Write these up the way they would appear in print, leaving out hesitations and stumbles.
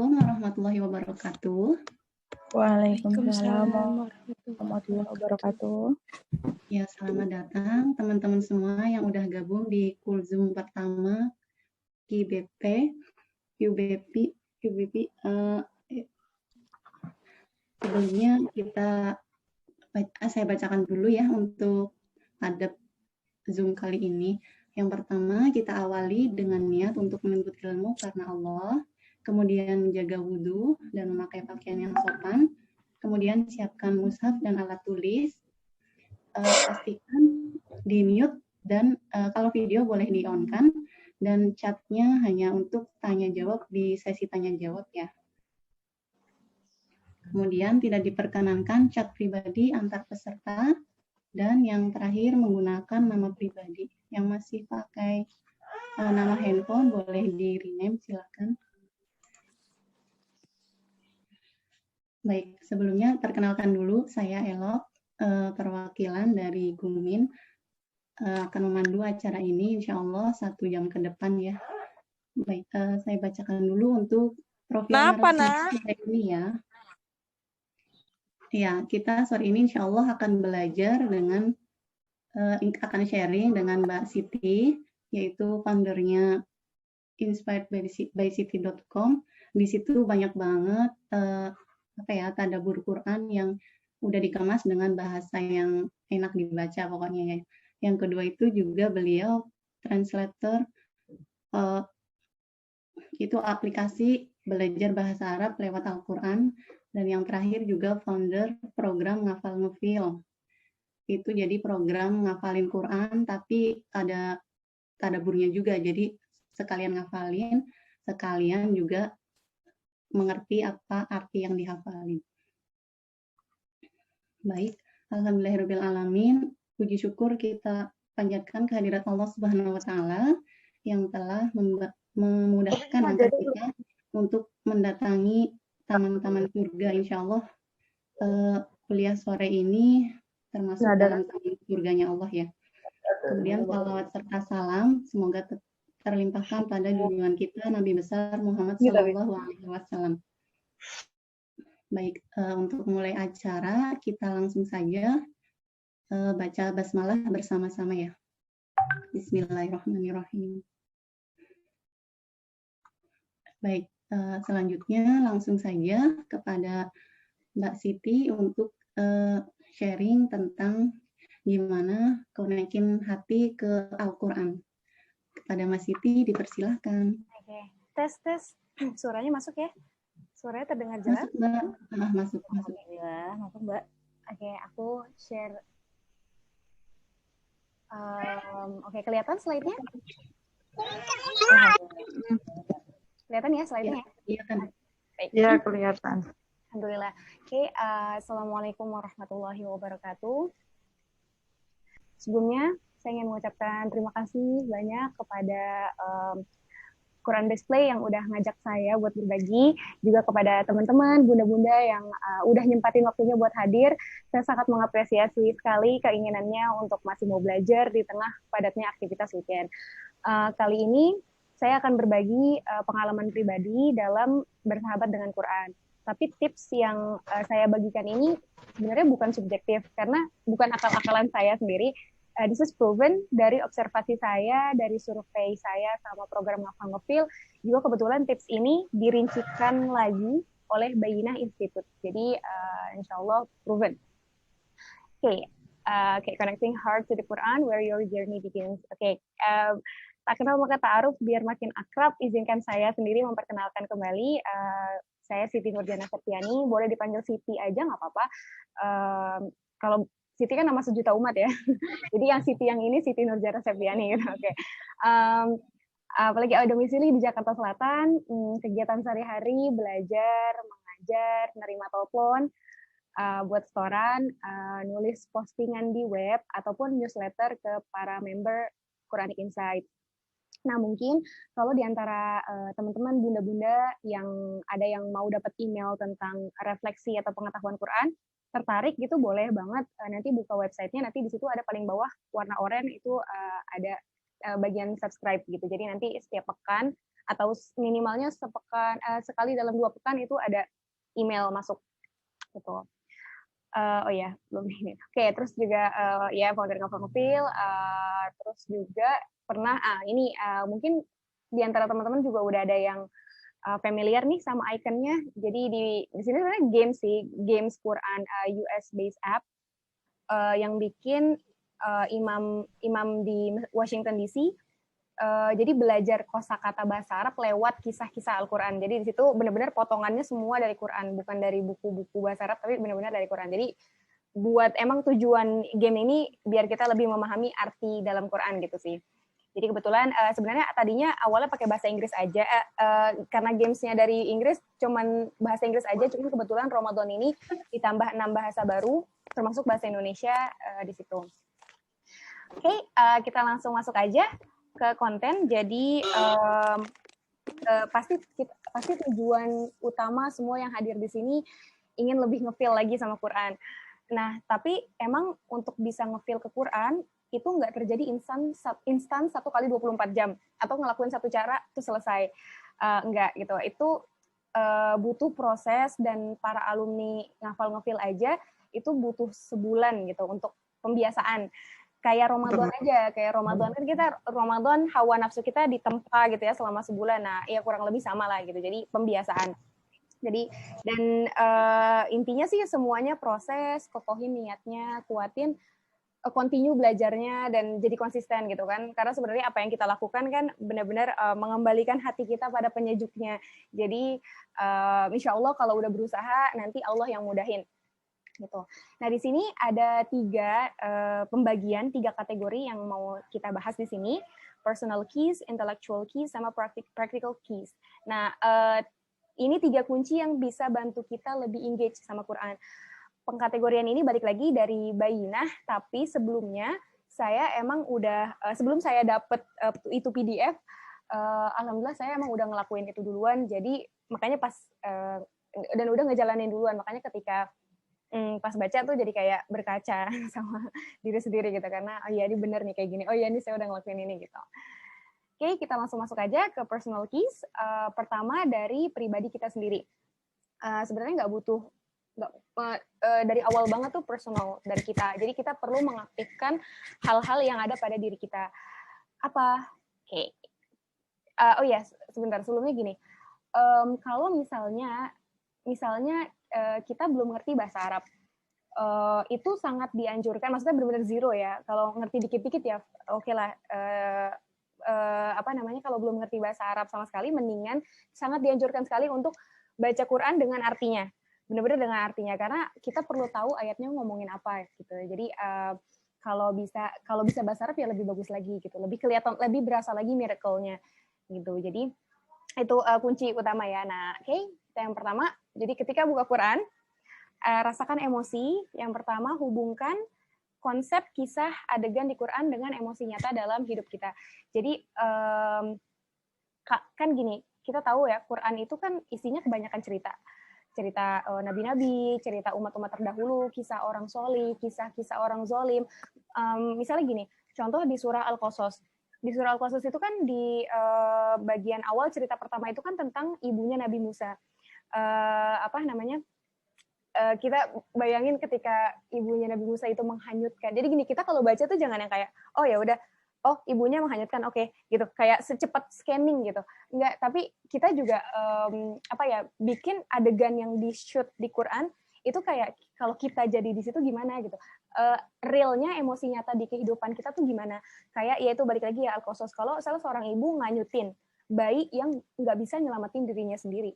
Assalamualaikum warahmatullahi wabarakatuh. Waalaikumsalam warahmatullahi wabarakatuh. Ya, selamat datang teman-teman semua yang udah gabung di Kulzum pertama QBP. Sebelumnya saya bacakan dulu ya untuk adab Zoom kali ini. Yang pertama, kita awali dengan niat untuk menuntut ilmu karena Allah, kemudian menjaga wudhu dan memakai pakaian yang sopan, kemudian siapkan mushaf dan alat tulis, pastikan di mute dan kalau video boleh di-on-kan, dan chatnya hanya untuk tanya-jawab di sesi tanya-jawab ya. Kemudian tidak diperkenankan chat pribadi antar peserta, dan yang terakhir menggunakan nama pribadi. Yang masih pakai nama handphone boleh di-rename, silakan. Baik, sebelumnya perkenalkan dulu, saya Elok, perwakilan dari Gumin, akan memandu acara ini insya Allah 1 jam ke depan ya. Baik, saya bacakan dulu untuk profil narasumber ini ya. Ya, kita sore ini insya Allah akan belajar dengan akan sharing dengan Mbak Siti, yaitu foundernya inspiredbysiti.com. Di situ banyak banget tadabbur Quran yang udah dikemas dengan bahasa yang enak dibaca pokoknya ya. Yang kedua itu juga beliau translator, itu aplikasi belajar bahasa Arab lewat Al-Quran, dan yang terakhir juga founder program Ngafal Ngefil. Itu jadi program ngafalin Quran tapi ada tadabburnya juga, jadi sekalian ngafalin, sekalian juga mengerti apa arti yang dihafalin. Baik, alhamdulillahirabbil alamin, puji syukur kita panjatkan kehadirat Allah Subhanahu wa taala yang telah memudahkan langkah kita untuk mendatangi taman-taman surga insyaallah. Kuliah sore ini termasuk dalam taman surganya Allah ya. Kemudian salawat serta salam semoga terlimpahkan pada junjungan kita Nabi besar Muhammad SAW. Baik, untuk mulai acara kita langsung saja baca basmalah bersama-sama ya. Bismillahirrahmanirrahim. Baik, selanjutnya langsung saja kepada Mbak Siti untuk sharing tentang gimana konekin hati ke Al-Quran. Kepada Mas Siti dipersilahkan. Oke, tes. Suaranya masuk ya? Suaranya terdengar jelas? Masuk, Mbak. Masuk. Alhamdulillah, masuk, Mbak. Oke, aku share. Oke, kelihatan slide-nya? Kelihatan ya slide-nya? Ya? Kelihatan. Iya, kelihatan. Alhamdulillah. Oke, assalamualaikum warahmatullahi wabarakatuh. Sebelumnya, saya ingin mengucapkan terima kasih banyak kepada Quran Display yang udah ngajak saya buat berbagi, juga kepada teman-teman, bunda-bunda yang udah nyempatin waktunya buat hadir. Saya sangat mengapresiasi sekali keinginannya untuk masih mau belajar di tengah padatnya aktivitas weekend. Kali ini, saya akan berbagi pengalaman pribadi dalam bersahabat dengan Quran. Tapi tips yang saya bagikan ini sebenarnya bukan subjektif, karena bukan akal-akalan saya sendiri. This is proven dari observasi saya, dari survei saya sama program Ngafal Ngefil. Juga kebetulan tips ini dirincikan lagi oleh Bayinah Institute. Jadi insya Allah proven. Oke, connecting heart to the Quran where your journey begins. Oke, tak kenal maka ta'aruf, biar makin akrab. Izinkan saya sendiri memperkenalkan kembali. Saya Siti Nurjana Septiani, boleh dipanggil Siti aja nggak apa-apa. Kalau Siti kan nama sejuta umat ya, jadi yang Siti yang ini Siti Nurjana Septiani gitu. Oke. Apalagi domisili di Jakarta Selatan, kegiatan sehari-hari belajar, mengajar, menerima telepon, buat setoran, nulis postingan di web ataupun newsletter ke para member Quranic Insight. Nah, mungkin kalau di antara teman-teman bunda-bunda yang ada yang mau dapat email tentang refleksi atau pengetahuan Quran, tertarik gitu boleh banget nanti buka websitenya, nanti di situ ada paling bawah warna oranye itu ada bagian subscribe gitu. Jadi nanti setiap pekan atau minimalnya sekali dalam 2 pekan itu ada email masuk gitu. Oh ya, belum ini. Oke, terus juga ya founder Ngafil, terus juga pernah ini mungkin di antara teman-teman juga udah ada yang familiar nih sama ikonnya. Jadi di sini sebenarnya games Quran US based app yang bikin imam di Washington DC. Jadi belajar kosakata bahasa Arab lewat kisah-kisah Al-Quran. Jadi di situ benar-benar potongannya semua dari Quran, bukan dari buku-buku bahasa Arab, tapi benar-benar dari Quran. Jadi buat emang tujuan game ini biar kita lebih memahami arti dalam Quran gitu sih. Jadi kebetulan sebenarnya tadinya awalnya pakai bahasa Inggris aja, karena gamesnya dari Inggris, cuman bahasa Inggris aja, cuman kebetulan Ramadan ini ditambah 6 bahasa baru, termasuk bahasa Indonesia di situ. Oke, kita langsung masuk aja ke konten. Jadi pasti tujuan utama semua yang hadir di sini ingin lebih ngefeel lagi sama Quran. Nah, tapi emang untuk bisa ngefeel ke Quran itu nggak terjadi instan 1 kali 24 jam atau ngelakuin satu cara itu selesai. Enggak gitu. Itu butuh proses, dan para alumni ngefeel aja itu butuh sebulan gitu untuk pembiasaan. Kayak Ramadan aja, kayak Ramadan kan Ramadan hawa nafsu kita ditempa gitu ya selama sebulan. Nah, ya kurang lebih sama lah gitu. Jadi pembiasaan. Jadi dan intinya sih semuanya proses, kokohin niatnya, kuatin, continue belajarnya, dan jadi konsisten gitu kan. Karena sebenarnya apa yang kita lakukan kan benar-benar mengembalikan hati kita pada penyejuknya. Jadi insya Allah kalau udah berusaha nanti Allah yang mudahin. Gitu. Nah, di sini ada 3 pembagian, 3 kategori yang mau kita bahas di sini: personal keys, intellectual keys, sama practical keys. Nah, ini 3 kunci yang bisa bantu kita lebih engage sama Quran. Pengkategorian ini balik lagi dari Bayinah, tapi sebelumnya saya emang udah sebelum saya dapet itu PDF, alhamdulillah saya emang udah ngelakuin itu duluan. Jadi makanya pas dan udah ngejalanin duluan, makanya ketika pas baca tuh jadi kayak berkaca sama diri sendiri gitu, karena oh iya ini bener nih kayak gini, oh iya ini saya udah ngelakuin ini gitu. Oke, kita langsung masuk aja ke personal keys. Pertama dari pribadi kita sendiri. Sebenarnya nggak butuh dari awal banget tuh personal dari kita. Jadi kita perlu mengaktifkan hal-hal yang ada pada diri kita. Apa? Oke. Oh ya, sebentar sebelumnya gini. Kalau misalnya kita belum ngerti bahasa Arab, itu sangat dianjurkan, maksudnya benar-benar zero ya. Kalau ngerti dikit-dikit ya oke lah. Kalau belum ngerti bahasa Arab sama sekali, mendingan sangat dianjurkan sekali untuk baca Quran dengan artinya, benar-benar dengan artinya, karena kita perlu tahu ayatnya ngomongin apa gitu. Jadi kalau bisa bahasa Arab ya lebih bagus lagi gitu, lebih kelihatan, lebih berasa lagi miracle-nya gitu. Jadi itu kunci utama ya. Nah, oke. Yang pertama, jadi ketika buka Quran, rasakan emosi. Yang pertama, hubungkan konsep kisah adegan di Quran dengan emosi nyata dalam hidup kita. Jadi kan gini, kita tahu ya Quran itu kan isinya kebanyakan cerita nabi-nabi, cerita umat-umat terdahulu, kisah orang solih, kisah-kisah orang zolim. Misalnya gini, contoh di surah Al-Qasas. Di surah Al-Qasas itu kan di bagian awal cerita pertama itu kan tentang ibunya Nabi Musa. Kita bayangin ketika ibunya Nabi Musa itu menghanyutkan. Jadi gini, kita kalau baca tuh jangan yang kayak, oh ya udah, oh ibunya menghanyutkan, oke, gitu, kayak secepat scanning gitu. Enggak, tapi kita juga bikin adegan yang di shoot di Quran itu kayak kalau kita jadi di situ gimana gitu. Realnya emosi nyata di kehidupan kita tuh gimana? Kayak ya itu balik lagi ya Al-Qasas, kalau salah seorang ibu nganyutin bayi yang nggak bisa nyelamatin dirinya sendiri.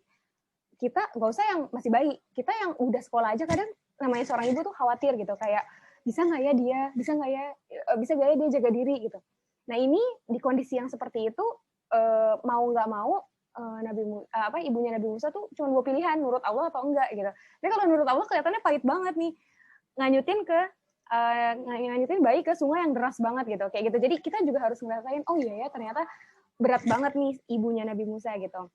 Kita nggak usah yang masih bayi, kita yang udah sekolah aja kadang namanya seorang ibu tuh khawatir gitu, kayak bisa nggak ya dia jaga diri gitu. Nah ini di kondisi yang seperti itu, mau nggak mau ibunya Nabi Musa tuh cuma 2 pilihan, nurut Allah atau enggak gitu. Tapi kalau nurut Allah kelihatannya pahit banget nih, nganyutin bayi ke sungai yang deras banget gitu, kayak gitu. Jadi kita juga harus ngerasain, oh iya ya ternyata berat banget nih ibunya Nabi Musa gitu.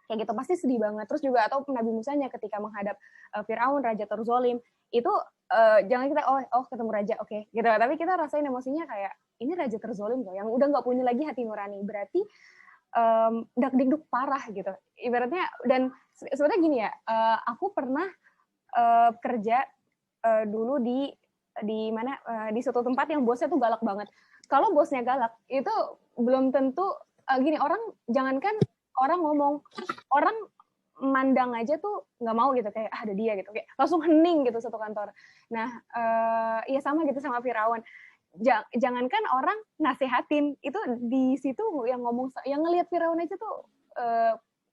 Kayak gitu pasti sedih banget. Terus juga atau Nabi Musanya ketika menghadap Firaun, raja terzolim, itu jangan kita ketemu raja, oke, gitu. Tapi kita rasain emosinya kayak ini raja terzolim kok, yang udah nggak punya lagi hati nurani. Berarti dak-dikduk parah gitu. Ibaratnya, dan sebenarnya gini ya, aku pernah kerja dulu di mana, di suatu tempat yang bosnya tuh galak banget. Kalau bosnya galak itu belum tentu gini, orang jangankan orang ngomong, orang mandang aja tuh nggak mau gitu, kayak ada dia gitu, kayak langsung hening gitu satu kantor. Nah, ya sama gitu sama Firaun. Jangankan orang nasehatin, itu di situ yang ngomong, yang ngelihat Firaun aja tuh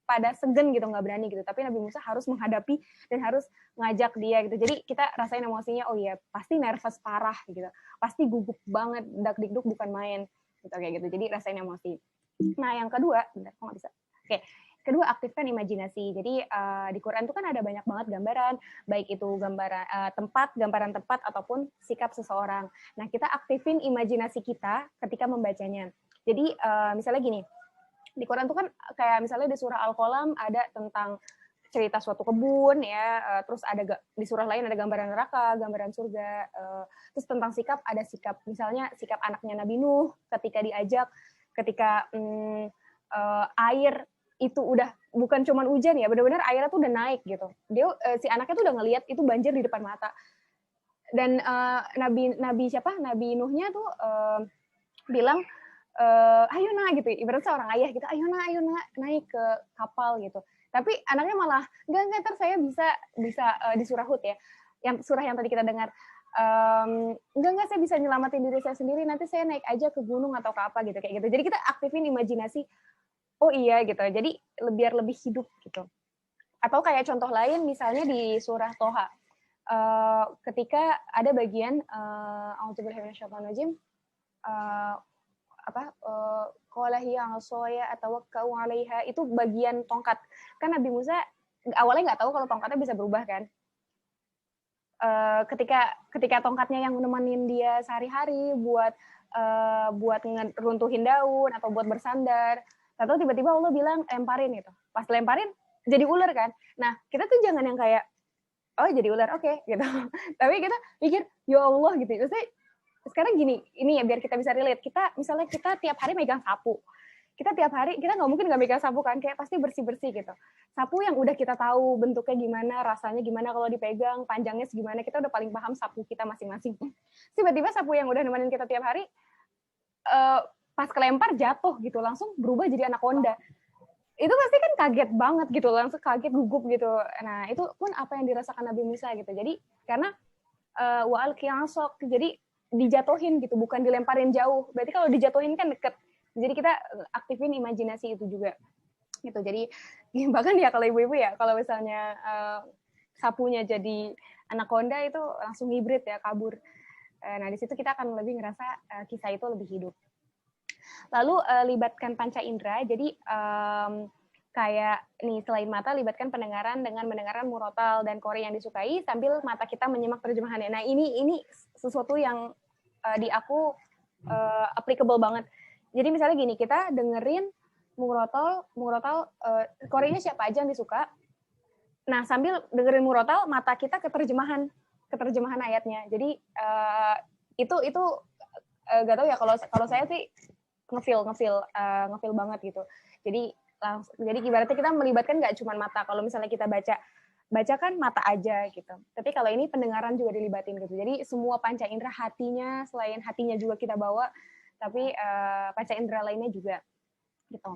pada segen gitu, nggak berani gitu. Tapi Nabi Musa harus menghadapi dan harus ngajak dia gitu. Jadi kita rasain emosinya, oh iya pasti nervous parah gitu, pasti gugup banget, dak-dikduk bukan main gitu, kayak gitu. Jadi rasain emosi. Nah yang kedua, bentar, kok nggak bisa? Oke. Kedua, aktifkan imajinasi. Jadi di Quran itu kan ada banyak banget gambaran, baik itu gambaran tempat ataupun sikap seseorang. Nah, kita aktifin imajinasi kita ketika membacanya. Jadi misalnya gini, di Quran itu kan kayak misalnya di surah Al-Qalam ada tentang cerita suatu kebun ya, terus ada di surah lain ada gambaran neraka, gambaran surga, terus tentang sikap ada sikap, misalnya sikap anaknya Nabi Nuh ketika diajak, ketika air itu udah bukan cuman hujan ya, benar-benar airnya tuh udah naik gitu. Dia si anaknya tuh udah ngelihat itu banjir di depan mata. Dan Nabi Nuhnya tuh bilang, ayo nak gitu, ibaratnya seorang ayah gitu, ayo nak naik ke kapal gitu. Tapi anaknya malah enggak ntar saya bisa di surah Hud ya, yang surah yang tadi kita dengar, enggak saya bisa nyelamatin diri saya sendiri, nanti saya naik aja ke gunung atau ke apa gitu, kayak gitu. Jadi kita aktifin imajinasi, oh iya gitu, jadi biar lebih hidup gitu. Atau kayak contoh lain misalnya di surah Toha, ketika ada bagian a'udzubillahi minasyaitonirrajim, qala hiya 'asaya atawakkau 'alaiha, itu bagian tongkat. Kan Nabi Musa awalnya nggak tahu kalau tongkatnya bisa berubah kan. Ketika tongkatnya yang nemenin dia sehari-hari buat ngeruntuhin daun atau buat bersandar, atau tiba-tiba Allah bilang lemparin gitu. Pas lemparin jadi ular kan. Nah, kita tuh jangan yang kayak oh jadi ular, oke gitu. Tapi kita pikir ya Allah gitu. Maksudnya sekarang gini, ini ya biar kita bisa relate. Misalnya kita tiap hari megang sapu. Kita tiap hari, kita nggak mungkin nggak megang sapu kan, kayak pasti bersih-bersih gitu. Sapu yang udah kita tahu bentuknya gimana, rasanya gimana kalau dipegang, panjangnya segimana, kita udah paling paham sapu kita masing-masing. Tiba-tiba sapu yang udah nemenin kita tiap hari, pas kelempar jatuh gitu, langsung berubah jadi anaconda. Itu pasti kan kaget banget gitu, langsung kaget, gugup gitu. Nah, itu pun apa yang dirasakan Nabi Musa gitu. Jadi, karena wa'al qiyasok, jadi dijatuhin gitu, bukan dilemparin jauh. Berarti kalau dijatuhin kan deket. Jadi kita aktifin imajinasi itu juga. Gitu. Jadi bahkan ya kalau ibu-ibu ya, kalau misalnya sapunya jadi anaconda itu langsung hibrid ya, kabur. Nah, di situ kita akan lebih ngerasa kisah itu lebih hidup. Lalu libatkan panca indera. Jadi kayak nih, selain mata, libatkan pendengaran dengan mendengarkan murotal dan qori yang disukai sambil mata kita menyimak terjemahannya. Nah, ini sesuatu yang di aku applicable banget. Jadi misalnya gini, kita dengerin murotal qorinya siapa aja yang disuka. Nah, sambil dengerin murotal, mata kita ke terjemahan ayatnya. Jadi itu gak tahu ya, kalau saya sih ngefeel banget gitu. Jadi ibaratnya kita melibatkan nggak cuma mata. Kalau misalnya kita baca kan mata aja gitu. Tapi kalau ini pendengaran juga dilibatin gitu. Jadi semua panca indera, hatinya, selain hatinya juga kita bawa, tapi panca indera lainnya juga gitu.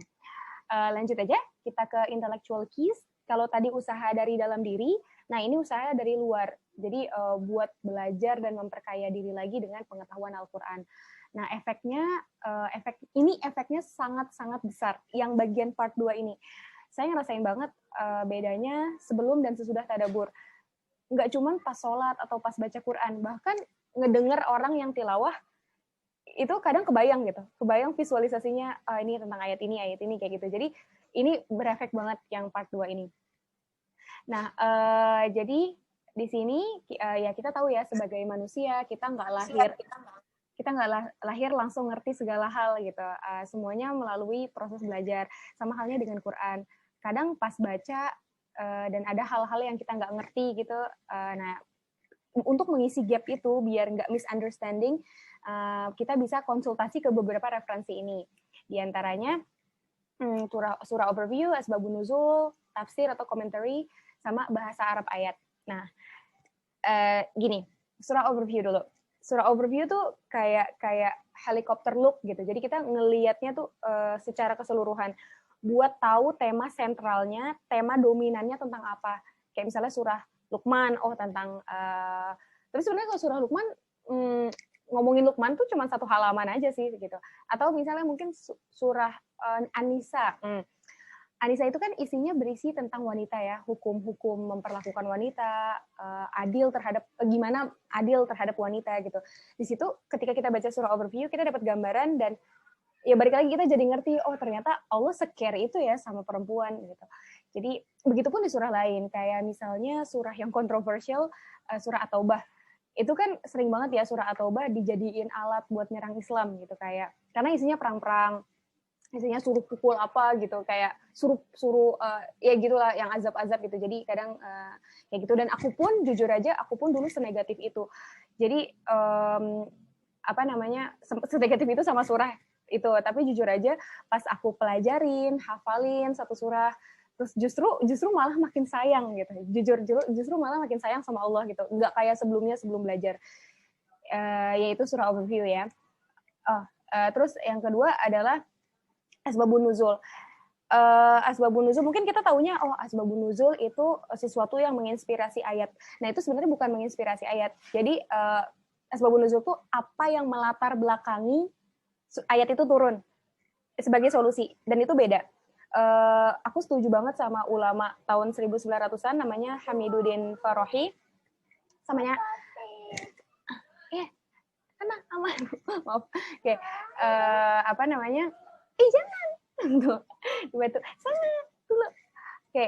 Lanjut aja, kita ke intellectual keys. Kalau tadi usaha dari dalam diri, nah ini usaha dari luar. Jadi buat belajar dan memperkaya diri lagi dengan pengetahuan Al-Quran. Nah, efeknya sangat-sangat besar. Yang bagian part 2 ini. Saya ngerasain banget bedanya sebelum dan sesudah tadabbur. Nggak cuma pas sholat atau pas baca Quran, bahkan ngedenger orang yang tilawah, itu kadang kebayang gitu. Kebayang visualisasinya, ini tentang ayat ini, kayak gitu. Jadi, ini berefek banget yang part 2 ini. Nah, jadi di sini ya kita tahu ya, sebagai manusia, kita nggak lahir langsung ngerti segala hal gitu. Semuanya melalui proses belajar. Sama halnya dengan Quran. Kadang pas baca dan ada hal-hal yang kita nggak ngerti gitu. Nah, untuk mengisi gap itu biar nggak misunderstanding, kita bisa konsultasi ke beberapa referensi ini. Di antaranya surah overview, asbabun nuzul, tafsir atau commentary, sama bahasa Arab ayat. Nah, gini, surah overview dulu. Surah overview tuh kayak helikopter look gitu. Jadi kita ngelihatnya tuh secara keseluruhan buat tahu tema sentralnya, tema dominannya tentang apa. Kayak misalnya surah Luqman, tentang tapi sebenarnya kalau surah Luqman ngomongin Luqman tuh cuma satu halaman aja sih gitu. Atau misalnya mungkin surah An-Nisa. An-Nisa itu kan isinya berisi tentang wanita ya, hukum-hukum memperlakukan wanita, gimana adil terhadap wanita gitu. Di situ ketika kita baca surah overview, kita dapat gambaran dan ya balik lagi kita jadi ngerti, ternyata Allah se-care itu ya sama perempuan gitu. Jadi begitupun di surah lain, kayak misalnya surah yang kontroversial, surah At-Taubah. Itu kan sering banget ya surah At-Taubah dijadiin alat buat nyerang Islam gitu, kayak karena isinya perang-perang, isinya suruh pukul apa gitu, kayak suruh ya gitulah yang azab-azab gitu. Jadi kadang kayak gitu, dan aku pun dulu senegatif itu. Jadi senegatif itu sama surah itu. Tapi jujur aja pas aku pelajarin, hafalin satu surah, terus justru malah makin sayang gitu. Justru malah makin sayang sama Allah gitu. Nggak kayak sebelum belajar. Yaitu surah overview ya. Terus yang kedua adalah asbabun nuzul. Asbabun nuzul mungkin kita taunya asbabun nuzul itu sesuatu yang menginspirasi ayat. Nah, itu sebenarnya bukan menginspirasi ayat. Jadi asbabun nuzul itu apa yang melatar belakangi ayat itu turun sebagai solusi, dan itu beda. Aku setuju banget sama ulama tahun 1900-an namanya Hamiduddin Farahi. Samanya aman. Maaf. Oke. Jangan. Tuh. Sana dulu. Oke,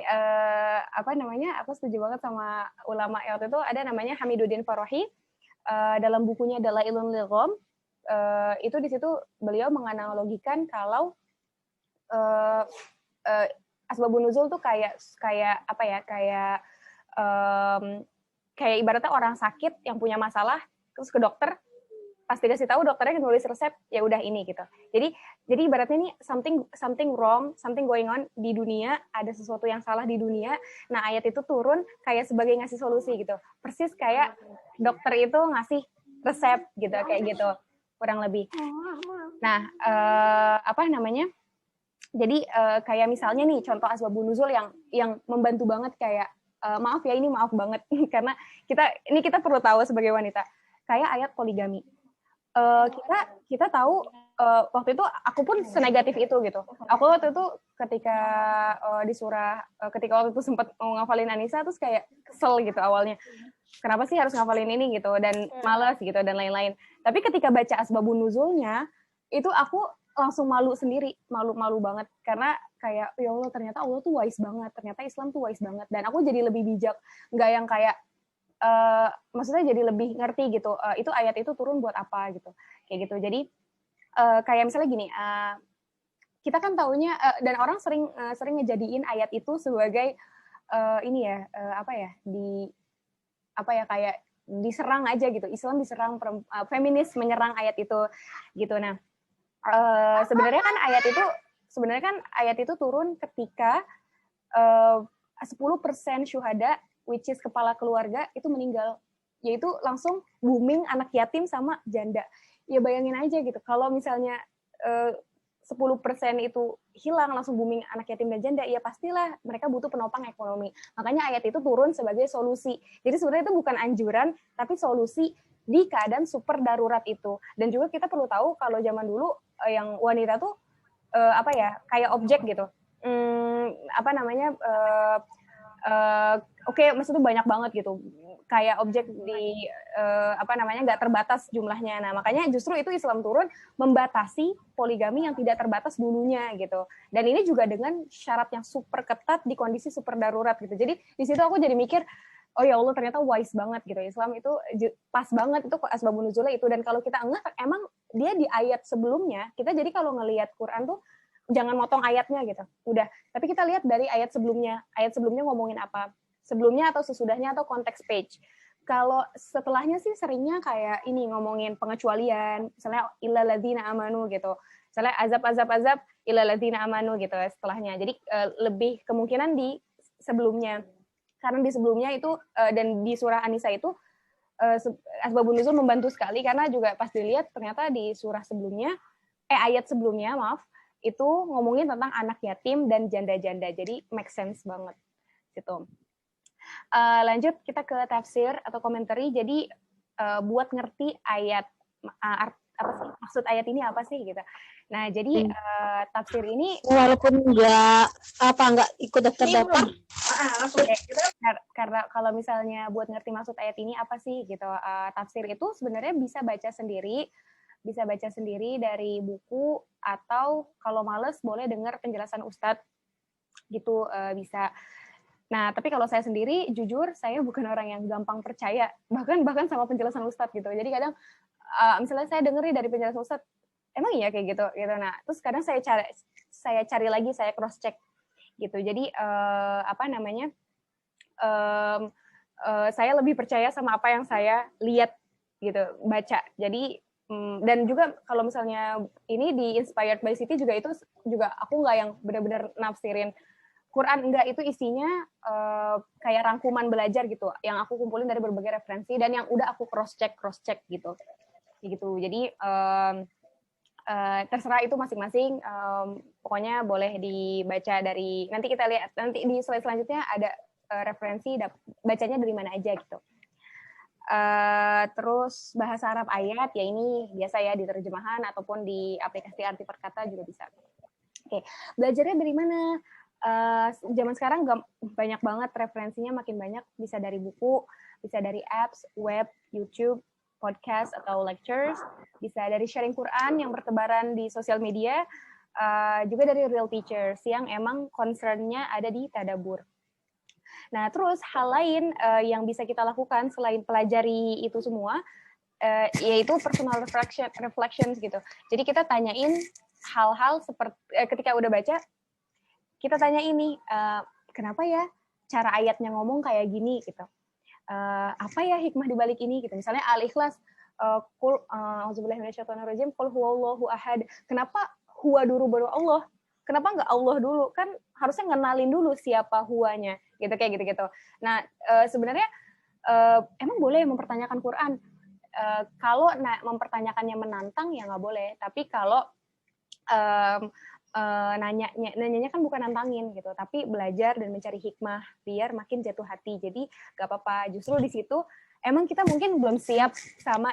aku setuju banget sama ulama waktu itu, ada namanya Hamiduddin Farahi. Dalam bukunya Dalailun Ligham, itu di situ beliau menganalogikan kalau asbabun nuzul tuh kayak ibaratnya orang sakit yang punya masalah terus ke dokter, pas dikasih tahu dokternya nulis resep, ya udah ini gitu. Jadi ibaratnya nih something wrong, something going on di dunia, ada sesuatu yang salah di dunia. Nah, ayat itu turun kayak sebagai ngasih solusi gitu. Persis kayak dokter itu ngasih resep gitu, kayak gitu kurang lebih. Nah, jadi kayak misalnya nih contoh asbabun nuzul yang membantu banget, kayak maaf banget karena kita perlu tahu sebagai wanita, kayak ayat poligami. Kita tahu waktu itu aku pun senegatif itu gitu. Aku waktu itu ketika di surah, ketika waktu itu sempat mau ngafalin An-Nisa, terus kayak kesel gitu awalnya. Kenapa sih harus ngafalin ini gitu, dan malas gitu dan lain-lain. Tapi ketika baca asbabun nuzulnya, itu aku langsung malu sendiri, malu banget, karena kayak ya Allah, ternyata Allah tuh wise banget, ternyata Islam tuh wise banget, dan aku jadi lebih bijak, nggak yang kayak maksudnya jadi lebih ngerti gitu, itu ayat itu turun buat apa gitu, kayak gitu. Jadi kayak misalnya gini, kita kan taunya dan orang sering ngejadiin ayat itu sebagai kayak diserang aja gitu, Islam diserang, feminis menyerang ayat itu gitu. Nah, sebenarnya kan ayat itu turun ketika 10% syuhada, which is kepala keluarga, itu meninggal, yaitu langsung booming anak yatim sama janda. Ya bayangin aja gitu, kalau misalnya 10% itu hilang, langsung booming anak yatim dan janda, ya pastilah mereka butuh penopang ekonomi. Makanya ayat itu turun sebagai solusi. Jadi sebenarnya itu bukan anjuran, tapi solusi di keadaan super darurat itu. Dan juga kita perlu tahu kalau zaman dulu yang wanita tuh kayak objek gitu. Maksudnya banyak banget gitu, kayak objek di nggak terbatas jumlahnya. Nah, makanya justru itu Islam turun membatasi poligami yang tidak terbatas dulunya gitu. Dan ini juga dengan syarat yang super ketat di kondisi super darurat gitu. Jadi di situ aku jadi mikir, oh ya Allah, ternyata wise banget gitu. Islam itu pas banget itu asbabun nuzulnya itu. Dan kalau kita emang dia di ayat sebelumnya, kita jadi kalau ngelihat Quran tuh jangan motong ayatnya gitu. Udah, tapi kita lihat dari ayat sebelumnya. Ayat sebelumnya ngomongin apa? Sebelumnya atau sesudahnya atau konteks page. Kalau setelahnya sih seringnya kayak ini ngomongin pengecualian, misalnya illal ladzina amanu gitu. Misalnya azab ilal ladzina amanu gitu setelahnya. Jadi lebih kemungkinan di sebelumnya. Karena di sebelumnya itu dan di surah An-Nisa itu asbabun nuzul membantu sekali karena juga pas dilihat ternyata di surah sebelumnya ayat sebelumnya maaf itu ngomongin tentang anak yatim dan janda-janda. Jadi make sense banget gitu. Lanjut kita ke tafsir atau komentari. Jadi buat ngerti ayat apa sih maksud ayat ini apa sih gitu. Nah, jadi tafsir ini walaupun nggak ikut daftar karena kalau misalnya buat ngerti maksud ayat ini apa sih gitu, tafsir itu sebenarnya bisa baca sendiri dari buku atau kalau males boleh dengar penjelasan ustadz gitu bisa. Nah, tapi kalau saya sendiri jujur saya bukan orang yang gampang percaya bahkan sama penjelasan ustadz gitu. Jadi kadang misalnya saya dengerin dari penjelasan ustadz, emang iya kayak gitu. Nah, terus kadang saya cari lagi, saya cross check gitu. Jadi saya lebih percaya sama apa yang saya lihat gitu, baca. Jadi dan juga kalau misalnya ini di Inspired by City juga itu juga aku nggak yang benar-benar nafsirin Quran, enggak, itu isinya kayak rangkuman belajar gitu yang aku kumpulin dari berbagai referensi dan yang udah aku cross check gitu. Jadi terserah itu masing-masing, pokoknya boleh dibaca dari, nanti kita lihat nanti di slide selanjutnya ada referensi bacanya dari mana aja gitu. Terus bahasa Arab ayat ya ini biasa ya di terjemahan ataupun di aplikasi arti perkata juga bisa. Oke, belajarnya dari mana? Zaman sekarang banyak banget referensinya, makin banyak, bisa dari buku, bisa dari apps, web, YouTube, podcast atau lectures, bisa dari sharing Quran yang bertebaran di sosial media, juga dari real teachers yang emang concern-nya ada di tadabbur. Nah, terus hal lain yang bisa kita lakukan selain pelajari itu semua, yaitu personal reflections gitu. Jadi kita tanyain hal-hal seperti ketika udah baca, kita tanya ini, kenapa ya cara ayatnya ngomong kayak gini gitu. Apa ya hikmah di balik ini gitu. Misalnya Al-Ikhlas, qul a'udzubillahi minasyaitonirrajim, qul huwallahu ahad. Kenapa huwa dulu baru Allah? Kenapa nggak Allah dulu? Kan harusnya ngenalin dulu siapa huwanya gitu, kayak gitu-gitu. Nah, sebenarnya emang boleh mempertanyakan Quran. Kalau mempertanyakannya menantang ya nggak boleh. Tapi kalau nanyanya kan bukan nantangin gitu, tapi belajar dan mencari hikmah biar makin jatuh hati. Jadi gak apa-apa, justru di situ emang kita mungkin belum siap sama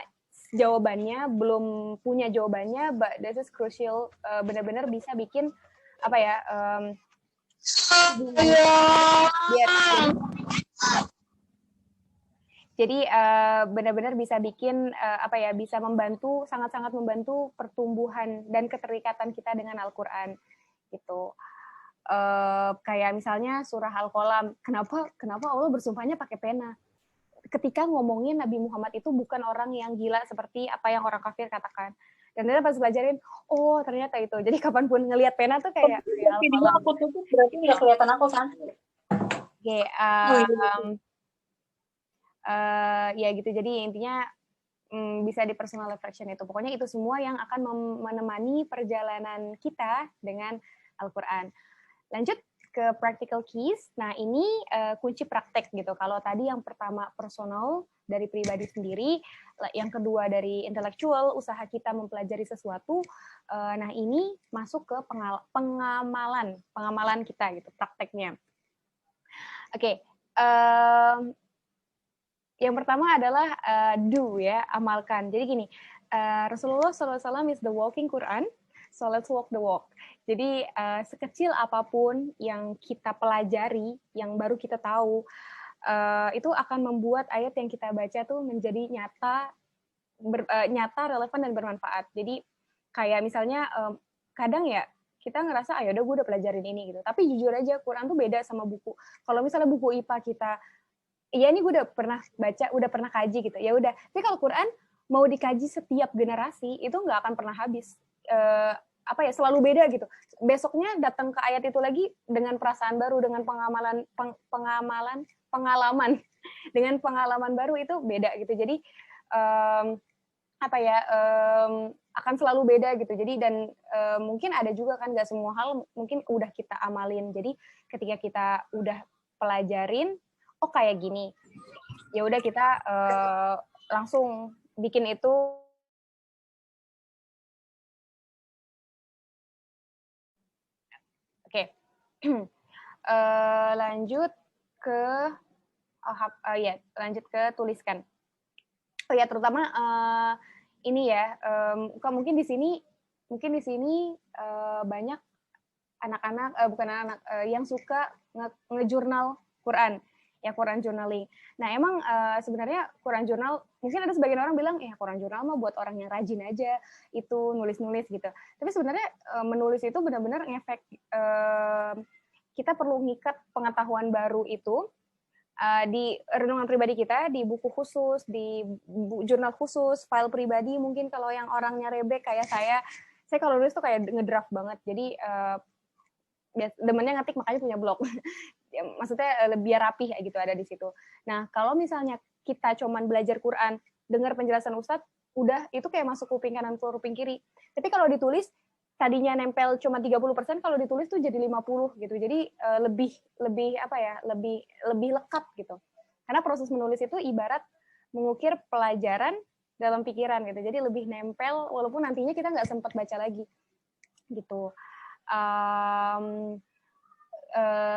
jawabannya, belum punya jawabannya, but this is crucial, benar-benar bisa bikin apa ya, jadi benar-benar bisa bikin bisa membantu, sangat-sangat membantu pertumbuhan dan keterikatan kita dengan Al-Quran gitu. Kayak misalnya surah Al-Qalam, kenapa Allah bersumpahnya pakai pena? Ketika ngomongin Nabi Muhammad itu bukan orang yang gila seperti apa yang orang kafir katakan. Dan ternyata pas belajarin, oh ternyata itu. Jadi kapanpun ngelihat pena tuh kayak video aku tutup berarti nggak kelihatan aku kan? Oke, ya gitu. Jadi intinya bisa di personal reflection itu. Pokoknya itu semua yang akan menemani perjalanan kita dengan Al-Quran. Lanjut ke practical keys. Nah, ini kunci praktek gitu. Kalau tadi yang pertama personal dari pribadi sendiri, yang kedua dari intelektual, usaha kita mempelajari sesuatu. Nah, ini masuk ke pengamalan kita gitu, prakteknya. Oke. Yang pertama adalah do ya, amalkan. Jadi gini, Rasulullah SAW is the walking Quran, so let's walk the walk. Jadi sekecil apapun yang kita pelajari, yang baru kita tahu, itu akan membuat ayat yang kita baca tuh menjadi nyata, relevan dan bermanfaat. Jadi kayak misalnya kadang ya kita ngerasa, udah gue udah pelajarin ini gitu. Tapi jujur aja Quran tuh beda sama buku. Kalau misalnya buku IPA kita, iya ini gue udah pernah baca, udah pernah kaji gitu. Ya udah. Tapi kalau Quran mau dikaji setiap generasi itu nggak akan pernah habis. Selalu beda gitu. Besoknya datang ke ayat itu lagi dengan perasaan baru, dengan pengalaman dengan pengalaman baru itu beda gitu. Jadi akan selalu beda gitu. Jadi dan mungkin ada juga kan nggak semua hal mungkin udah kita amalin. Jadi ketika kita udah pelajarin, oh kayak gini, ya udah kita langsung bikin itu. Oke. Lanjut ke lanjut ke tuliskan. Oh ya, terutama ini ya, mungkin di sini banyak anak-anak, bukan anak-anak, yang suka ngejurnal Quran, ya Quran journaling. Nah emang sebenarnya Quran jurnal, mungkin ada sebagian orang bilang, ya Quran jurnal mah buat orang yang rajin aja, itu nulis-nulis gitu. Tapi sebenarnya menulis itu benar-benar ngefek, kita perlu ngikat pengetahuan baru itu di renungan pribadi kita, di buku khusus, di jurnal khusus, file pribadi. Mungkin kalau yang orangnya rebek kayak saya kalau nulis tuh kayak ngedraft banget. Jadi demennya ngetik, makanya punya blog. Maksudnya biar rapih gitu ada di situ. Nah, kalau misalnya kita cuman belajar Quran, dengar penjelasan Ustadz, udah itu kayak masuk kuping kanan keluar kuping kiri. Tapi kalau ditulis, tadinya nempel cuma 30%, kalau ditulis tuh jadi 50 gitu. Jadi lebih apa ya? Lebih lekat gitu. Karena proses menulis itu ibarat mengukir pelajaran dalam pikiran gitu. Jadi lebih nempel walaupun nantinya kita nggak sempat baca lagi. Gitu.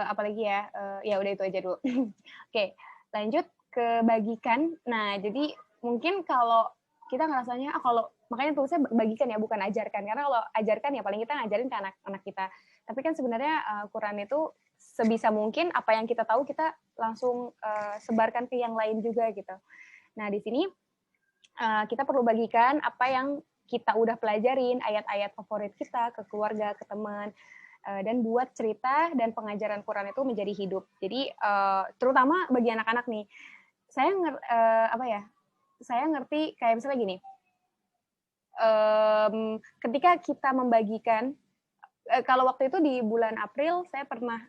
Apalagi ya? Ya udah itu aja dulu. Oke, lanjut ke bagikan. Nah, jadi mungkin kalau kita ngerasanya kalau makanya tulisnya bagikan ya, bukan ajarkan. Karena kalau ajarkan ya paling kita ngajarin ke anak-anak kita. Tapi kan sebenarnya Quran itu sebisa mungkin apa yang kita tahu kita langsung sebarkan ke yang lain juga gitu. Nah di sini kita perlu bagikan apa yang kita udah pelajarin, ayat-ayat favorit kita ke keluarga, ke teman, dan buat cerita dan pengajaran Quran itu menjadi hidup. Jadi terutama bagi anak-anak nih, saya ngerti kayak misalnya gini. Ketika kita membagikan, kalau waktu itu di bulan April saya pernah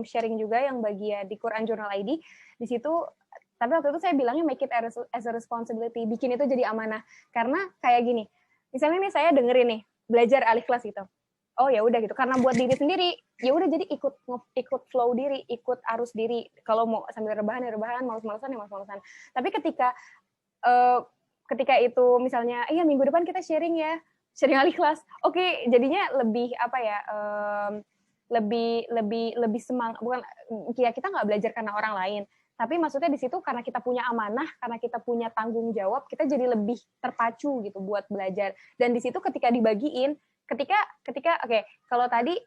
sharing juga yang bagian di Quran Journal ID di situ, tapi waktu itu saya bilangnya make it as a responsibility, bikin itu jadi amanah. Karena kayak gini, misalnya nih saya dengerin nih belajar alif kelas gitu, oh ya udah gitu, karena buat diri sendiri ya udah, jadi ikut flow diri, ikut arus diri. Kalau mau sambil rebahan ya rebahan, malas-malasan ya malas-malasan. Tapi ketika itu misalnya, iya minggu depan kita sharing alih kelas, oke, jadinya lebih apa ya, lebih semangat. Bukan kita nggak belajar karena orang lain, tapi maksudnya di situ karena kita punya amanah, karena kita punya tanggung jawab, kita jadi lebih terpacu gitu buat belajar. Dan di situ ketika dibagiin, ketika oke, kalau tadi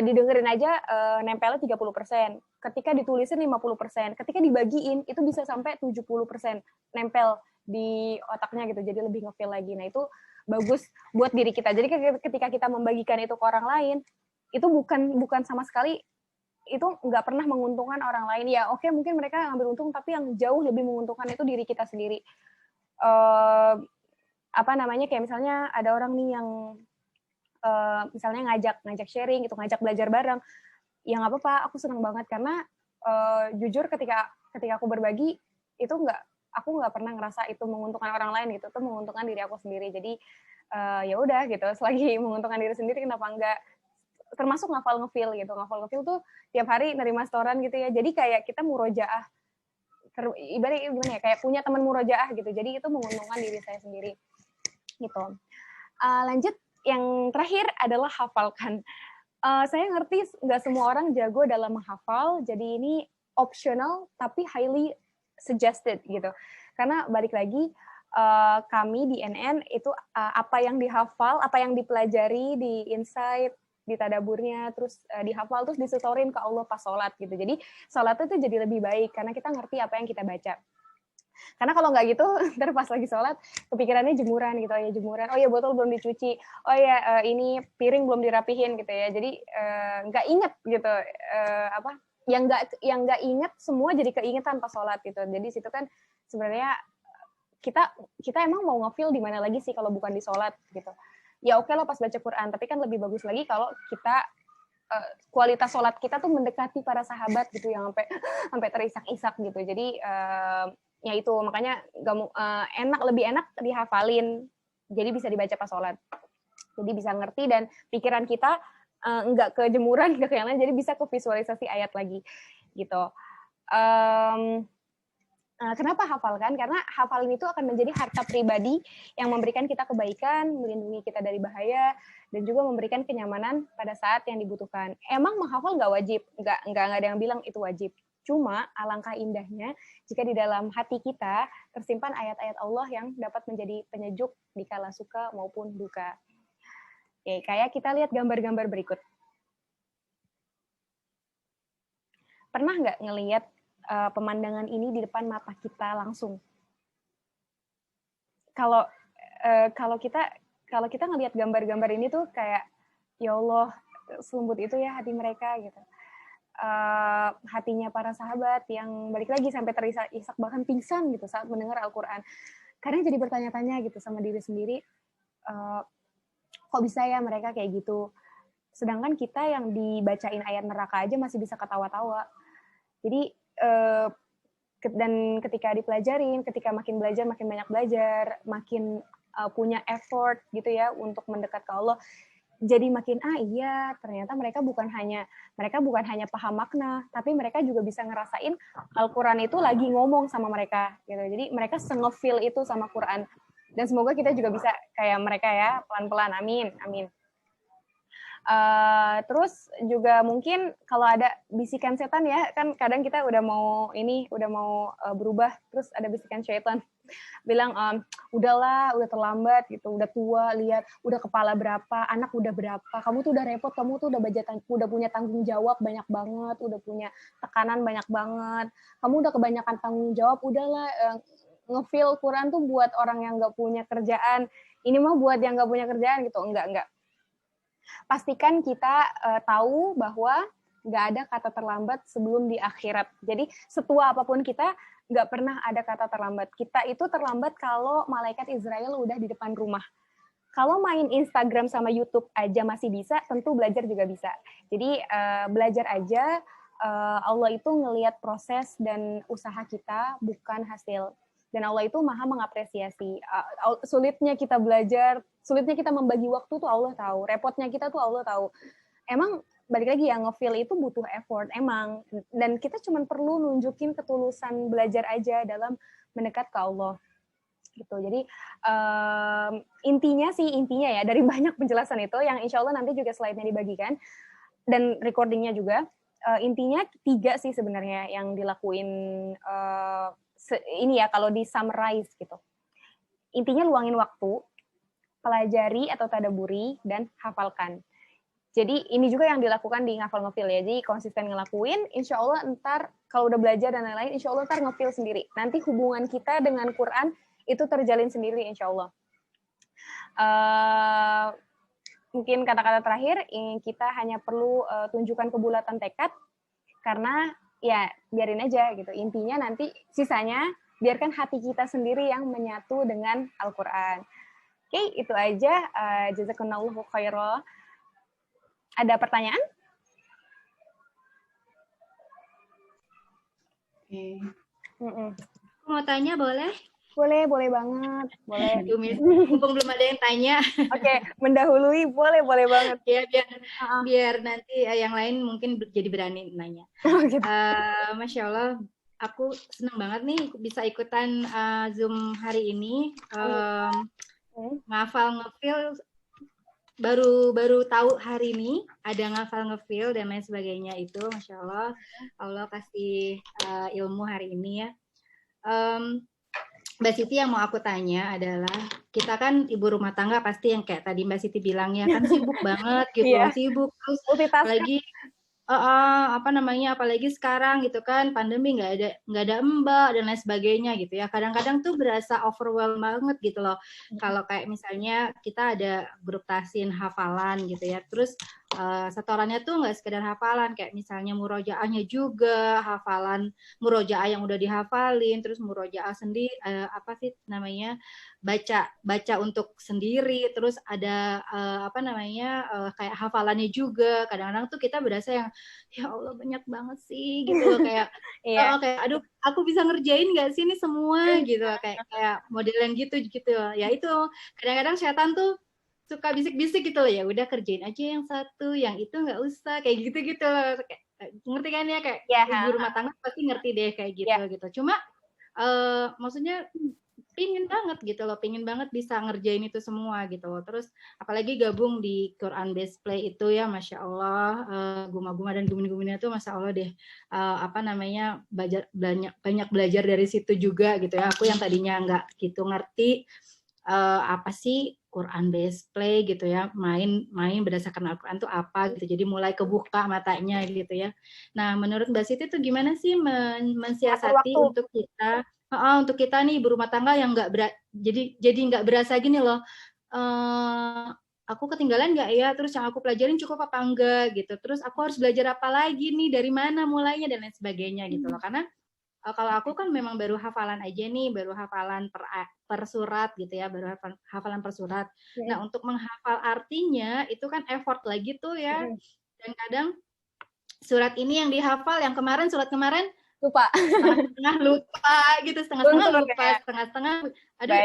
didengerin aja nempelnya 30%, ketika ditulisin 50%, ketika dibagiin itu bisa sampai 70% nempel di otaknya gitu, jadi lebih ngefeel lagi. Nah itu bagus buat diri kita. Jadi ketika kita membagikan itu ke orang lain, itu bukan sama sekali, itu nggak pernah menguntungkan orang lain. Ya oke, mungkin mereka ngambil untung, tapi yang jauh lebih menguntungkan itu diri kita sendiri. Kayak misalnya ada orang nih yang misalnya ngajak sharing, itu ngajak belajar bareng, ya nggak apa-apa, aku senang banget. Karena jujur ketika aku berbagi itu aku nggak pernah ngerasa itu menguntungkan orang lain gitu, itu menguntungkan diri aku sendiri. Jadi ya udah gitu, selagi menguntungkan diri sendiri kenapa enggak. Termasuk ngafal-ngefil gitu, ngafal-ngefil tuh tiap hari nerima setoran gitu ya, jadi kayak kita murojaah, ibaratnya gimana ya, kayak punya teman murojaah gitu, jadi itu menguntungkan diri saya sendiri gitu. Lanjut, yang terakhir adalah hafalkan. Saya ngerti nggak semua orang jago dalam menghafal, jadi ini optional tapi highly suggested gitu. Karena balik lagi, kami di NN itu apa yang dihafal, apa yang dipelajari di insight, di tadaburnya, terus dihafal, terus disetorin ke Allah pas sholat gitu. Jadi sholat itu jadi lebih baik karena kita ngerti apa yang kita baca. Karena kalau nggak gitu, ntar pas lagi sholat kepikirannya jemuran gitu, ya jemuran, oh ya botol belum dicuci, oh ya ini piring belum dirapihin gitu ya. Jadi nggak inget gitu, yang nggak inget semua jadi keingetan pas sholat gitu. Jadi situ kan sebenarnya kita emang mau ngefeel di mana lagi sih kalau bukan di sholat gitu. Ya oke lah pas baca Quran, tapi kan lebih bagus lagi kalau kita kualitas sholat kita tuh mendekati para sahabat gitu, yang sampai terisak-isak gitu. Jadi ya itu makanya lebih enak dihafalin Jadi bisa dibaca pas sholat. Jadi bisa ngerti dan pikiran kita nggak kejemuran, nggak ke yang lain, jadi bisa ke visualisasi ayat lagi gitu. Kenapa hafalkan? Karena hafalan itu akan menjadi harta pribadi yang memberikan kita kebaikan, melindungi kita dari bahaya, dan juga memberikan kenyamanan pada saat yang dibutuhkan. Emang menghafal nggak wajib, nggak ada yang bilang itu wajib. Cuma alangkah indahnya jika di dalam hati kita tersimpan ayat-ayat Allah yang dapat menjadi penyejuk di kala suka maupun duka. Oke, kayak kita lihat gambar-gambar berikut. Pernah nggak ngelihat pemandangan ini di depan mata kita langsung? Kalau kita ngelihat gambar-gambar ini tuh kayak, ya Allah, selembut itu ya hati mereka gitu. Hatinya para sahabat yang balik lagi sampai terisak bahkan pingsan gitu saat mendengar Al-Quran. Kadang jadi bertanya-tanya gitu sama diri sendiri, kok bisa ya mereka kayak gitu? Sedangkan kita yang dibacain ayat neraka aja masih bisa ketawa-tawa. Jadi dan ketika dipelajarin, ketika makin belajar, makin banyak belajar, makin punya effort gitu ya untuk mendekat ke Allah, jadi makin iya ternyata mereka bukan hanya paham makna, tapi mereka juga bisa ngerasain Al-Quran itu lagi ngomong sama mereka gitu. Jadi mereka se-ngefeel itu sama Quran. Dan semoga kita juga bisa kayak mereka ya, pelan-pelan. Amin, amin. Terus juga mungkin kalau ada bisikan setan ya, kan kadang kita udah mau berubah, terus ada bisikan syaitan bilang, udahlah, udah terlambat gitu, udah tua, lihat udah kepala berapa, anak udah berapa, kamu tuh udah repot, kamu tuh udah punya tanggung jawab banyak banget, udah punya tekanan banyak banget, kamu udah kebanyakan tanggung jawab, udahlah, nge-feel Quran tuh buat orang yang nggak punya kerjaan, ini mah buat yang nggak punya kerjaan gitu. Enggak. Pastikan kita tahu bahwa nggak ada kata terlambat sebelum di akhirat. Jadi setua apapun kita, nggak pernah ada kata terlambat. Kita itu terlambat kalau malaikat Israel udah di depan rumah. Kalau main Instagram sama YouTube aja masih bisa, tentu belajar juga bisa. Jadi belajar aja, Allah itu ngelihat proses dan usaha kita, bukan hasil. Dan Allah itu maha mengapresiasi. Sulitnya kita belajar, sulitnya kita membagi waktu tuh Allah tahu. Repotnya kita tuh Allah tahu. Emang balik lagi yang nge-feel itu butuh effort, emang. Dan kita cuma perlu nunjukin ketulusan belajar aja dalam mendekat ke Allah. Gitu. Jadi intinya ya dari banyak penjelasan itu yang insya Allah nanti juga slide-nya dibagikan dan recordingnya juga. Intinya 3 sih sebenarnya yang dilakuin ini ya kalau di summarize gitu. Intinya luangin waktu, pelajari atau tadaburi, dan hafalkan. Jadi ini juga yang dilakukan di ngafal ngefeel ya. Jadi konsisten ngelakuin, insya Allah ntar kalau udah belajar dan lain-lain, insya Allah ntar ngefeel sendiri. Nanti hubungan kita dengan Quran itu terjalin sendiri insya Allah. Mungkin kata-kata terakhir, kita hanya perlu tunjukkan kebulatan tekad, karena ya biarin aja gitu. Intinya nanti sisanya biarkan hati kita sendiri yang menyatu dengan Al-Quran. Oke, itu aja. Jazakumullahu khairan. Ada pertanyaan? Oke. Mau tanya boleh? Boleh banget. Boleh. Mumpung belum ada yang tanya. Oke, mendahului boleh banget. Ya, biar nanti yang lain mungkin jadi berani nanya. Gitu. Masya Allah, aku senang banget nih bisa ikutan Zoom hari ini. Ngafal ngefeel baru tahu hari ini ada ngafal ngefeel dan lain sebagainya itu. Masya Allah, Allah kasih ilmu hari ini ya. Mbak Siti, yang mau aku tanya adalah, kita kan ibu rumah tangga pasti yang kayak tadi Mbak Siti bilang ya, kan sibuk banget gitu, sibuk terus apalagi apalagi sekarang gitu kan, pandemi nggak ada mbak dan lain sebagainya gitu ya. Kadang-kadang tuh berasa overwhelmed banget gitu loh. Kalau kayak misalnya kita ada grup tasin hafalan gitu ya, terus setorannya tuh nggak sekedar hafalan, kayak misalnya murojaahnya juga, hafalan murojaah yang udah dihafalin, terus murojaah sendiri, apa sih namanya, baca untuk sendiri, terus ada kayak hafalannya juga. Kadang-kadang tuh kita berasa yang ya Allah banyak banget sih gitu loh, kayak kayak aduh aku bisa ngerjain nggak sih ini semua gitu, kayak modelan gitu ya. Itu kadang-kadang setan tuh suka bisik-bisik gitu loh, ya udah kerjain aja yang satu, yang itu nggak usah, kayak gitu loh. Ngerti kan ya, kayak ibu rumah tangga pasti ngerti deh kayak gitu. Cuma maksudnya pingin banget gitu loh, pingin banget bisa ngerjain itu semua gitu loh. Terus apalagi gabung di Quran Based Play itu ya, Masya Allah, guma-guma dan gumin-guminnya tuh Masya Allah deh, banyak belajar dari situ juga gitu ya. Aku yang tadinya nggak gitu ngerti apa sih Quran Based Play gitu ya, main berdasarkan Al-Quran itu apa gitu, jadi mulai kebuka matanya gitu ya. Nah menurut Mbak Siti tuh gimana sih mensiasati untuk kita nih ibu rumah tangga yang jadi nggak berasa gini loh, aku ketinggalan nggak ya, terus yang aku pelajarin cukup apa enggak gitu, terus aku harus belajar apa lagi nih, dari mana mulainya dan lain sebagainya gitu loh. Karena kalau aku kan memang baru hafalan aja nih, baru hafalan per surat gitu ya, baru hafalan per surat. Nah untuk menghafal artinya itu kan effort lagi tuh ya, dan kadang surat ini yang dihafal, yang surat kemarin lupa, setengah lupa gitu, setengah lupa, setengah aduh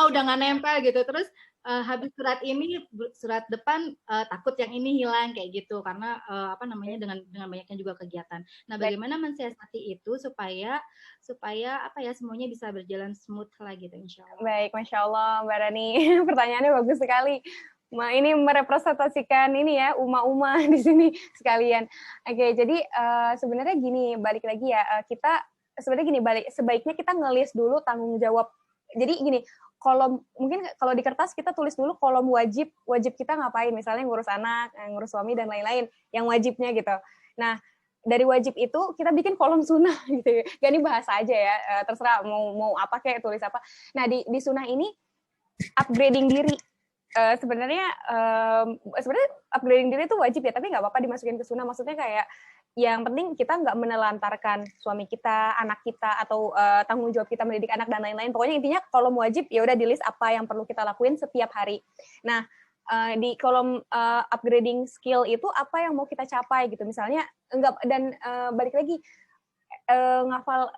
udah nggak nempel gitu. Terus habis surat ini, surat depan takut yang ini hilang kayak gitu, karena dengan banyaknya juga kegiatan. Nah bagaimana mensiasati itu supaya semuanya bisa berjalan smooth lah gitu, insya Allah. Baik, Masya Allah Mbak Rani, pertanyaannya bagus sekali. Ini merepresentasikan ini ya, uma-uma di sini sekalian. Oke, jadi sebenarnya gini, balik lagi ya, kita sebenarnya gini, sebaiknya kita ngelis dulu tanggung jawab. Jadi gini, mungkin kalau di kertas kita tulis dulu kolom wajib kita ngapain, misalnya ngurus anak, ngurus suami dan lain-lain, yang wajibnya gitu. Nah, dari wajib itu kita bikin kolom sunnah gitu. Ya ini bahasa aja ya, terserah mau apa kayak tulis apa. Nah, di sunnah ini upgrading diri. Sebenarnya upgrading diri itu wajib ya, tapi nggak apa-apa dimasukin ke sunnah. Maksudnya kayak yang penting kita nggak menelantarkan suami kita, anak kita, atau tanggung jawab kita mendidik anak dan lain-lain. Pokoknya intinya kolom wajib ya udah di list apa yang perlu kita lakuin setiap hari. Nah, di kolom upgrading skill itu apa yang mau kita capai gitu. Misalnya balik lagi ngafal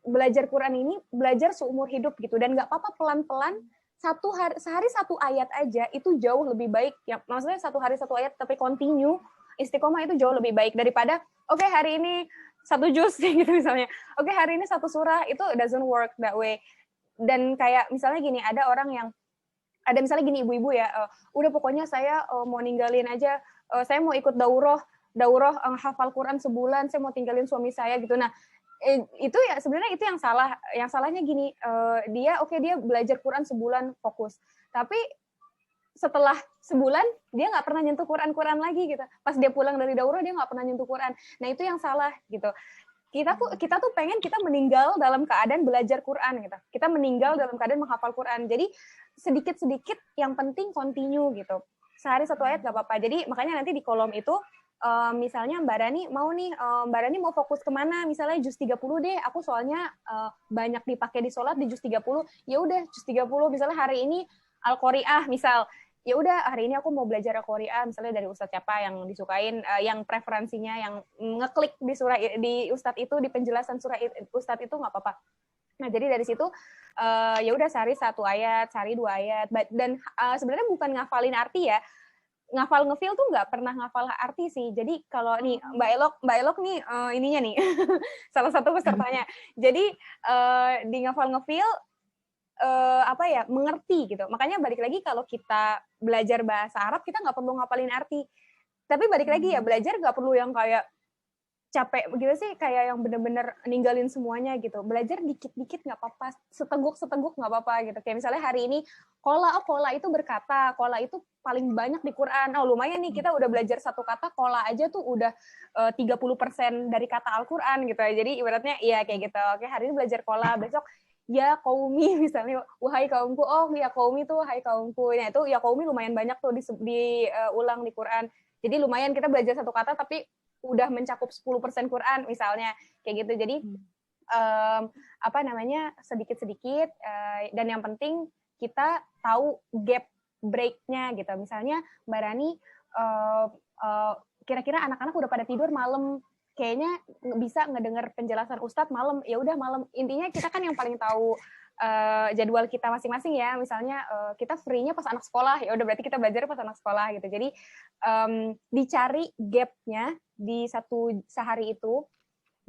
belajar Quran ini belajar seumur hidup gitu, dan nggak apa-apa pelan-pelan. Sehari satu ayat aja itu jauh lebih baik ya, maksudnya satu hari satu ayat tapi continue istiqomah itu jauh lebih baik daripada hari ini satu juz gitu misalnya, hari ini satu surah, itu doesn't work that way. Dan kayak misalnya gini, ada misalnya gini ibu-ibu ya, udah pokoknya saya mau ninggalin aja, saya mau ikut daurah hafal Quran sebulan, saya mau tinggalin suami saya gitu. Nah itu ya sebenarnya itu yang salahnya gini, dia belajar Quran sebulan fokus, tapi setelah sebulan dia nggak pernah nyentuh Quran lagi gitu. Pas dia pulang dari daurah dia nggak pernah nyentuh Quran. Nah itu yang salah gitu. Kita tuh pengen kita meninggal dalam keadaan belajar Quran gitu. Kita meninggal dalam keadaan menghafal Quran. Jadi sedikit-sedikit yang penting continue gitu. Sehari satu ayat nggak apa-apa. Jadi makanya nanti di kolom itu misalnya Mbak Rani mau fokus kemana, misalnya juz 30 deh, aku soalnya banyak dipakai di sholat di juz 30, ya udah juz 30, misalnya hari ini Al-Qari'ah misal, ya udah hari ini aku mau belajar Al-Qari'ah misalnya dari ustadz siapa yang disukain, yang preferensinya yang ngeklik di ustadz itu, di penjelasan surah ustadz itu nggak apa-apa. Nah jadi dari situ ya udah sehari satu ayat, sehari 2 ayat, dan sebenarnya bukan ngafalin arti ya. Ngafal ngefeel tuh nggak pernah ngafal arti sih. Jadi kalau nih Mbak Elok nih ininya nih salah satu pesertanya. Jadi di ngafal ngefeel mengerti gitu. Makanya balik lagi kalau kita belajar bahasa Arab kita nggak perlu ngapalin arti. Tapi balik lagi ya belajar nggak perlu yang kayak capek begitu sih, kayak yang bener-bener ninggalin semuanya gitu. Belajar dikit-dikit nggak apa-apa, seteguk nggak apa-apa gitu. Kayak misalnya hari ini kola itu berkata, kola itu paling banyak di Quran. Lumayan nih kita udah belajar satu kata, kola aja tuh udah 30% dari kata Al-Quran gitu ya. Jadi ibaratnya ya kayak gitu. Oke, hari ini belajar kola, besok ya qaumi misalnya, wahai kaumku, oh ya qaumi tuh wahai kaumku. Nah itu ya qaumi lumayan banyak tuh diulang di Quran. Jadi lumayan kita belajar satu kata tapi udah mencakup 10% Quran misalnya kayak gitu. Jadi apa namanya sedikit-sedikit dan yang penting kita tahu gap break-nya gitu. Misalnya Mbak Rani kira-kira anak-anak udah pada tidur malam, kayaknya bisa ngedenger penjelasan Ustadz malam, ya udah malam. Intinya kita kan yang paling tahu jadwal kita masing-masing ya. Misalnya kita free-nya pas anak sekolah, ya udah berarti kita belajar pas anak sekolah gitu. Jadi dicari gap-nya di sehari itu,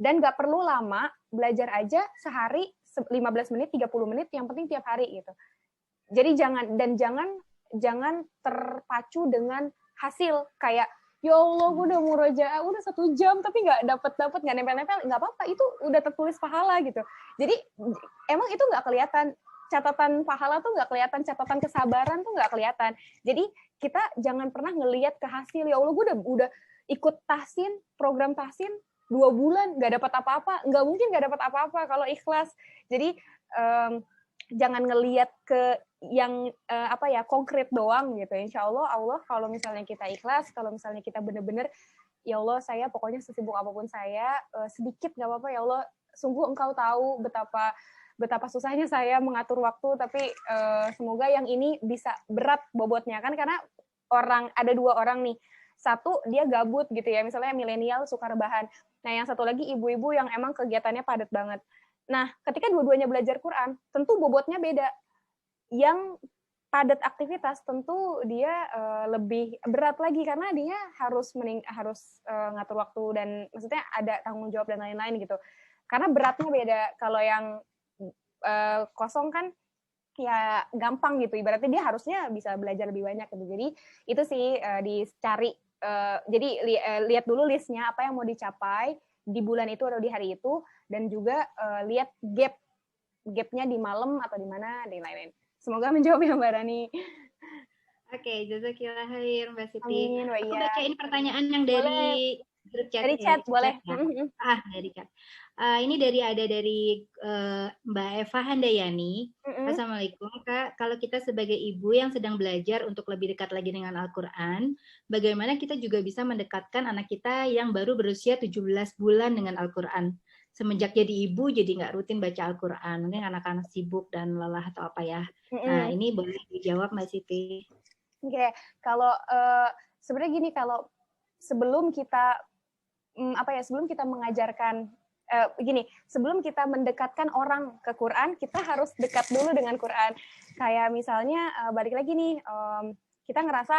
dan nggak perlu lama, belajar aja sehari 15 menit, 30 menit, yang penting tiap hari gitu. Jadi jangan terpacu dengan hasil kayak ya Allah, gue udah murojaah udah 1 jam tapi nggak dapet nggak nempel, nggak apa-apa, itu udah tertulis pahala gitu. Jadi emang itu nggak kelihatan, catatan pahala tuh nggak kelihatan, catatan kesabaran tuh nggak kelihatan. Jadi kita jangan pernah ngelihat ke hasil, ya Allah gue udah ikut tahsin, program tahsin 2 bulan nggak dapat apa-apa, nggak mungkin nggak dapat apa-apa kalau ikhlas. Jadi jangan ngelihat ke yang konkret doang gitu. Insya Allah kalau misalnya kita ikhlas, kalau misalnya kita benar-benar ya Allah saya pokoknya sesibuk apapun saya sedikit nggak apa-apa ya Allah, sungguh Engkau tahu betapa susahnya saya mengatur waktu, tapi semoga yang ini bisa berat bobotnya kan, karena ada 2 orang nih, satu dia gabut gitu ya, misalnya milenial suka rebahan, nah yang satu lagi ibu-ibu yang emang kegiatannya padat banget. Nah ketika dua-duanya belajar Quran tentu bobotnya beda. Yang padat aktivitas tentu dia lebih berat lagi karena dia harus ngatur waktu dan maksudnya ada tanggung jawab dan lain-lain gitu. Karena beratnya beda. Kalau yang kosong kan ya gampang gitu. Ibaratnya dia harusnya bisa belajar lebih banyak gitu. Jadi itu sih dicari. Jadi lihat dulu listnya apa yang mau dicapai di bulan itu atau di hari itu, dan juga lihat gapnya di malam atau di mana dan lain-lain. Semoga menjawab ya Mbak Rani. Oke, jazakillah khair Mbak Siti. Amin, Aku bacain pertanyaan yang dari grup chat. Dari chat boleh. Ya. Dari chat. Ini dari Mbak Eva Handayani. Assalamualaikum Kak. Kalau kita sebagai ibu yang sedang belajar untuk lebih dekat lagi dengan Al-Quran, bagaimana kita juga bisa mendekatkan anak kita yang baru berusia 17 bulan dengan Al-Quran? Semenjak jadi ibu jadi nggak rutin baca Al-Quran, mungkin anak-anak sibuk dan lelah atau apa ya. Nah ini boleh dijawab Mbak Siti. Oke, kalau sebenarnya gini, kalau sebelum kita sebelum kita mengajarkan sebelum kita mendekatkan orang ke Quran, kita harus dekat dulu dengan Quran. Kayak misalnya balik lagi nih, kita ngerasa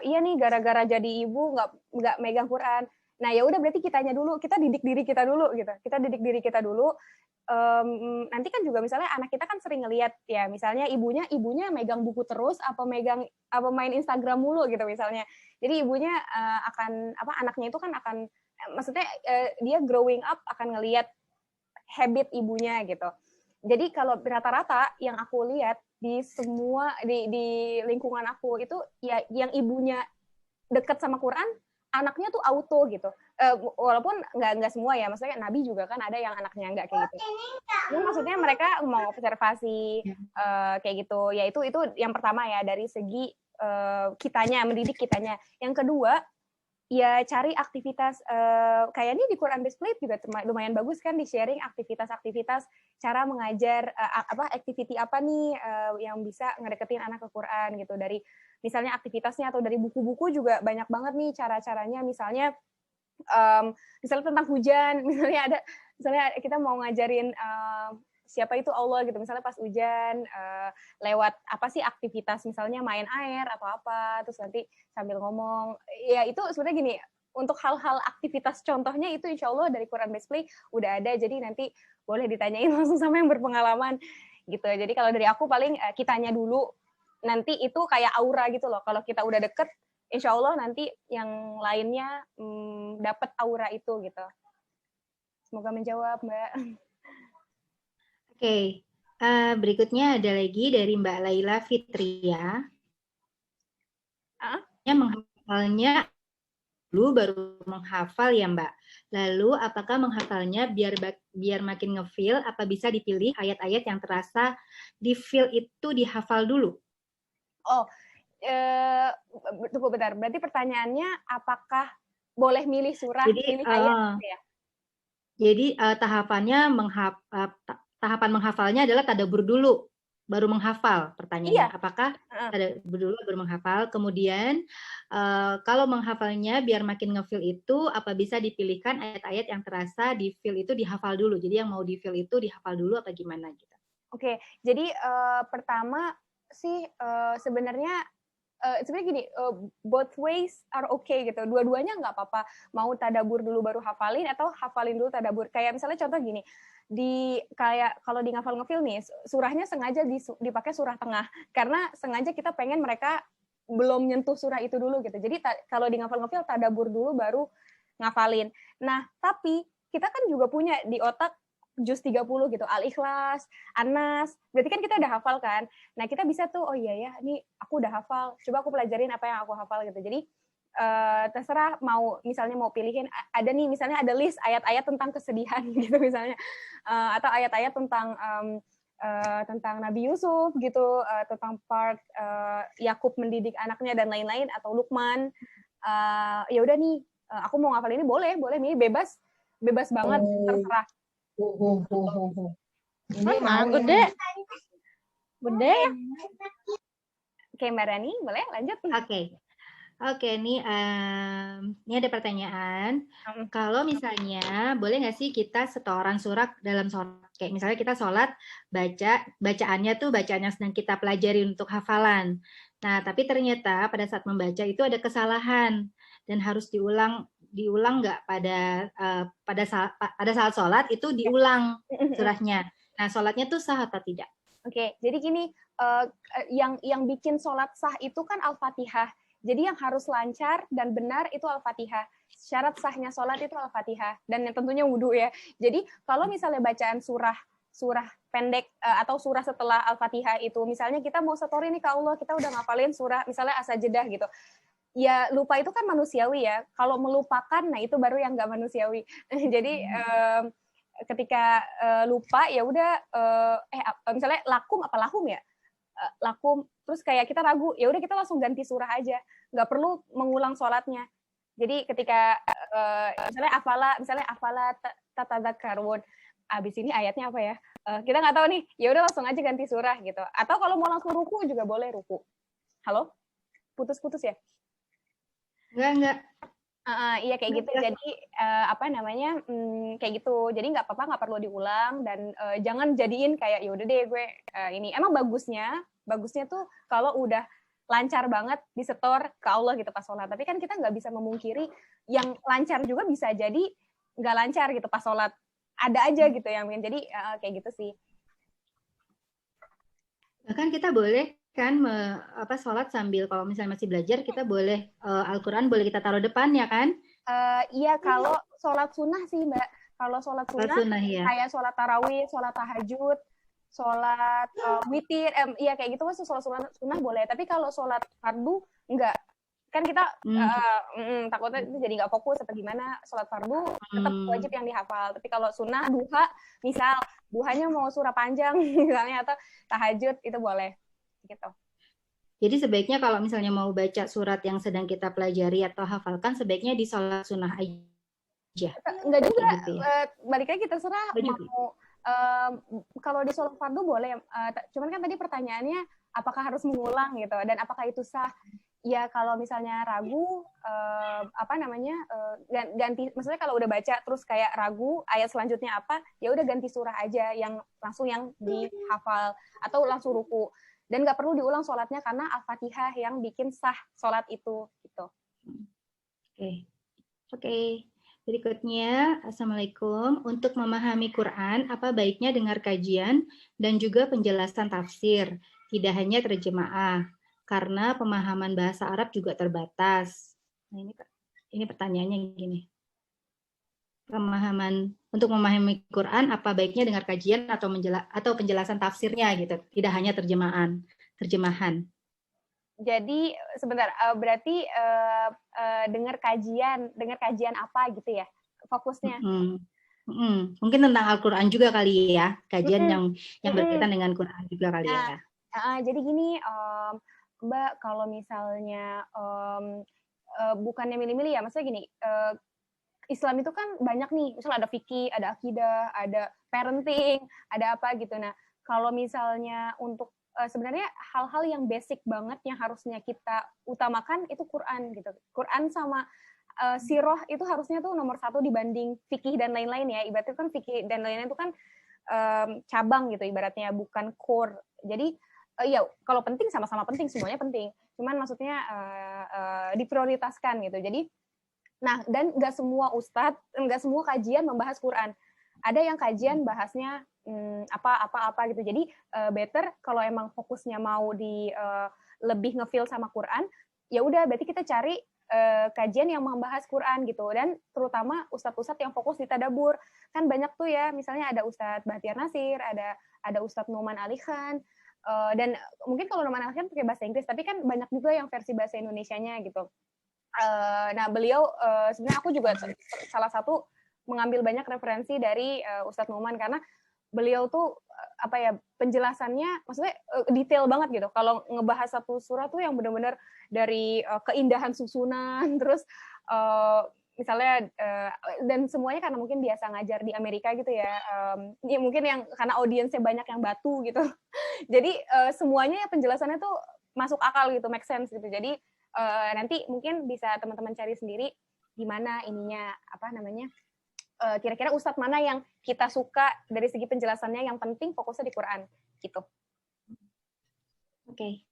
iya nih gara-gara jadi ibu nggak megang Quran. Nah ya udah berarti kita didik diri kita dulu gitu. Kita didik diri kita dulu. Nanti kan juga misalnya anak kita kan sering ngelihat ya, misalnya ibunya megang buku terus apa main Instagram mulu gitu misalnya. Jadi ibunya anaknya itu kan akan maksudnya dia growing up akan ngelihat habit ibunya gitu. Jadi kalau rata-rata yang aku lihat di di lingkungan aku itu ya yang ibunya deket sama Quran, anaknya tuh auto gitu. Walaupun nggak semua ya, maksudnya Nabi juga kan ada yang anaknya nggak kayak gitu. Jadi maksudnya mereka mau observasi kayak gitu. Ya itu yang pertama ya dari segi mendidik kitanya. Yang kedua ya cari aktivitas kayaknya di Quran Based Play juga lumayan bagus kan, di sharing aktivitas-aktivitas cara mengajar activity apa nih yang bisa ngedeketin anak ke Quran gitu, dari misalnya aktivitasnya atau dari buku-buku juga banyak banget nih cara-caranya. Misalnya tentang hujan, misalnya kita mau ngajarin siapa itu Allah gitu, misalnya pas hujan lewat apa sih aktivitas, misalnya main air atau apa, terus nanti sambil ngomong ya. Itu sebenarnya gini, untuk hal-hal aktivitas contohnya itu insya Allah dari Quran Based Play udah ada, jadi nanti boleh ditanyain langsung sama yang berpengalaman gitu. Jadi kalau dari aku paling kitanya dulu, nanti itu kayak aura gitu loh, kalau kita udah deket insya Allah nanti yang lainnya dapat aura itu gitu. Semoga menjawab Mbak. Oke, berikutnya ada lagi dari Mbak Laila Fitria. Menghafalnya dulu baru menghafal ya Mbak. Lalu apakah menghafalnya biar makin ngefeel, apa bisa dipilih ayat-ayat yang terasa di feel itu dihafal dulu? Oh, tunggu bentar. Berarti pertanyaannya apakah boleh milih surah, milih ayat gitu ya? Jadi tahapan menghafalnya adalah tadabbur dulu, baru menghafal. Pertanyaannya, apakah tadabbur dulu baru menghafal? Kemudian kalau menghafalnya biar makin ngefeel itu, apa bisa dipilihkan ayat-ayat yang terasa di feel itu dihafal dulu? Jadi yang mau di feel itu dihafal dulu apa gimana gitu? Oke, jadi pertama sih sebenarnya gini, both ways are okay gitu. Dua-duanya nggak apa-apa. Mau tadabur dulu baru hafalin atau hafalin dulu tadabur. Kayak misalnya contoh gini, kayak kalau di ngafal-ngefil nih, surahnya sengaja dipakai surah tengah karena sengaja kita pengen mereka belum nyentuh surah itu dulu gitu. Jadi kalau di ngafal-ngefil tadabur dulu baru ngafalin. Nah, tapi kita kan juga punya di otak juz 30 gitu, Al-Ikhlas, An-Nas, berarti kan kita udah hafal kan. Nah, kita bisa tuh, oh iya ya, ini aku udah hafal, coba aku pelajarin apa yang aku hafal gitu. Jadi, terserah misalnya mau pilihin, ada nih, misalnya ada list ayat-ayat tentang kesedihan gitu misalnya, atau ayat-ayat tentang Nabi Yusuf gitu, tentang part Yakub mendidik anaknya dan lain-lain, atau Lukman, ya udah nih, aku mau ngafal ini, boleh nih, bebas banget, terserah. Ini mau gede. Oke, Mbak Rani, boleh lanjut? Oke, ini ada pertanyaan. Kalau misalnya, boleh nggak sih kita setoran surah dalam sholat? Kayak misalnya kita sholat, bacaannya tuh bacaan yang sedang kita pelajari untuk hafalan. Nah, tapi ternyata pada saat membaca itu ada kesalahan dan harus diulang nggak pada saat sholat itu diulang surahnya. Nah, sholatnya tuh sah atau tidak? Oke, jadi gini, yang bikin sholat sah itu kan Al-Fatihah. Jadi yang harus lancar dan benar itu Al-Fatihah. Syarat sahnya sholat itu Al-Fatihah. Dan yang tentunya wudhu ya. Jadi kalau misalnya bacaan surah pendek atau surah setelah Al-Fatihah itu, misalnya kita mau setori nih ke Allah, kita udah ngapalin surah, misalnya As-Sajdah gitu. Ya lupa itu kan manusiawi ya. Kalau melupakan, nah itu baru yang nggak manusiawi. Jadi ketika lupa ya udah misalnya lahum ya, lakum, terus kayak kita ragu, ya udah kita langsung ganti surah aja, nggak perlu mengulang sholatnya. Jadi ketika misalnya afala tatadzakkarun, abis ini ayatnya apa ya? Kita nggak tahu nih, ya udah langsung aja ganti surah gitu. Atau kalau mau langsung ruku juga boleh ruku. Halo? Putus-putus ya? Enggak. Iya kayak gitu. Jadi kayak gitu. Jadi nggak apa-apa, nggak perlu diulang dan jangan jadiin kayak ya udah deh gue ini. Emang bagusnya tuh kalau udah lancar banget disetor ke Allah gitu pas sholat. Tapi kan kita nggak bisa memungkiri yang lancar juga bisa jadi nggak lancar gitu pas sholat. Ada aja gitu yang jadi kayak gitu sih. Bahkan kita boleh kan sholat sambil kalau misalnya masih belajar kita boleh Al-Quran boleh kita taruh depan ya kan? Iya kalau sholat sunnah sih Mbak. Kalau sholat sunnah ya. Kayak sholat tarawih, sholat tahajud, sholat witir, iya kayak gitu masih sholat sunnah boleh. Tapi kalau sholat fardu enggak. Kan kita takutnya itu jadi nggak fokus atau gimana. Sholat fardu tetap wajib yang dihafal. Tapi kalau sunnah misal duhanya mau surah panjang misalnya atau tahajud itu boleh. Gitu. Jadi sebaiknya kalau misalnya mau baca surat yang sedang kita pelajari atau hafalkan, sebaiknya di sholat sunnah aja. Enggak juga, gitu ya? Balik lagi terserah mau kalau di sholat fardu boleh. Cuman kan tadi pertanyaannya apakah harus mengulang gitu dan apakah itu sah? Ya kalau misalnya ragu ganti, maksudnya kalau udah baca terus kayak ragu ayat selanjutnya apa, ya udah ganti surah aja yang dihafal atau langsung ruku. Dan nggak perlu diulang sholatnya karena Al-Fatihah yang bikin sah sholat itu gitu. Oke. Berikutnya, Assalamualaikum. Untuk memahami Quran, apa baiknya dengar kajian dan juga penjelasan tafsir, tidak hanya terjemaah, karena pemahaman bahasa Arab juga terbatas. Nah, ini pertanyaannya gini. Untuk memahami Quran, apa baiknya dengar kajian atau penjelasan tafsirnya gitu, tidak hanya terjemahan. Jadi sebentar, berarti dengar kajian apa gitu ya fokusnya? Mungkin tentang Al-Quran juga kali ya, kajian yang berkaitan dengan Quran juga kali ya. Jadi gini, Mbak, kalau misalnya bukannya milih-milih ya, maksudnya gini, Islam itu kan banyak nih, misalnya ada fikih, ada akidah, ada parenting, ada apa gitu. Nah, kalau misalnya untuk sebenarnya hal-hal yang basic banget yang harusnya kita utamakan itu Quran gitu. Quran sama sirah itu harusnya tuh nomor 1 dibanding fikih dan lain-lain ya. Ibaratnya kan fikih dan lain-lain itu kan cabang gitu ibaratnya, bukan core. Jadi ya kalau penting sama-sama penting, semuanya penting. Cuman maksudnya diprioritaskan gitu. Jadi nah, dan nggak semua ustadz, nggak semua kajian membahas Quran. Ada yang kajian bahasnya apa gitu. Jadi better kalau emang fokusnya mau di lebih ngefeel sama Quran, ya udah berarti kita cari kajian yang membahas Quran gitu. Dan terutama ustadz-ustadz yang fokus di tadabur. Kan banyak tuh ya, misalnya ada Ustadz Bahtiar Nasir, ada Ustadz Numan Ali Khan, dan mungkin kalau Numan Ali Khan pakai bahasa Inggris, tapi kan banyak juga yang versi bahasa Indonesianya gitu. Nah, beliau sebenarnya aku juga salah satu mengambil banyak referensi dari Ustadz Numan karena beliau tuh apa ya, penjelasannya maksudnya detail banget gitu. Kalau ngebahas satu surah tuh yang benar-benar dari keindahan susunan, terus misalnya dan semuanya karena mungkin biasa ngajar di Amerika gitu ya. Ya mungkin yang karena audiensnya banyak yang batu gitu. Jadi semuanya ya penjelasannya tuh masuk akal gitu, make sense gitu. Jadi nanti mungkin bisa teman-teman cari sendiri gimana ininya apa namanya, kira-kira ustadz mana yang kita suka dari segi penjelasannya, yang penting fokusnya di Quran gitu. Oke.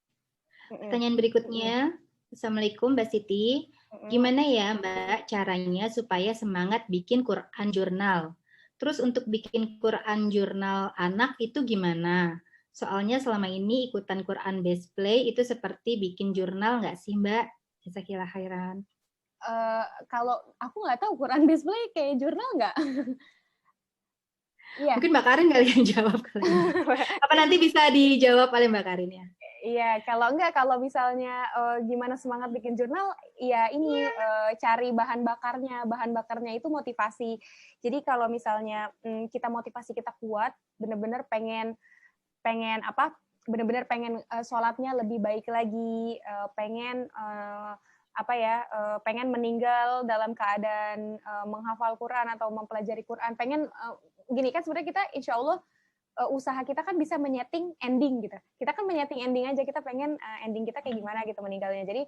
Pertanyaan berikutnya, Assalamualaikum Mbak Siti, gimana ya Mbak caranya supaya semangat bikin Quran jurnal? Terus untuk bikin Quran jurnal anak itu gimana? Soalnya selama ini ikutan Quran Best Play itu seperti bikin jurnal nggak sih Mbak? Jazakillah khairan. Kalau aku nggak tahu Quran Best Play kayak jurnal nggak? Iya. Mungkin Mbak Karin kali yang jawab kali ini. Apa nanti bisa dijawab oleh Mbak Karin ya? Iya, kalau misalnya gimana semangat bikin jurnal, ya ini cari bahan bakarnya. Bahan bakarnya itu motivasi. Jadi kalau misalnya kita motivasi kita kuat, bener-bener pengen apa? Bener-bener pengen sholatnya lebih baik lagi, pengen pengen meninggal dalam keadaan menghafal Quran atau mempelajari Quran. Pengen gini kan sebenarnya kita insya Allah usaha kita kan bisa menyeting ending gitu. Kita kan menyeting ending aja, kita pengen ending kita kayak gimana gitu meninggalnya. Jadi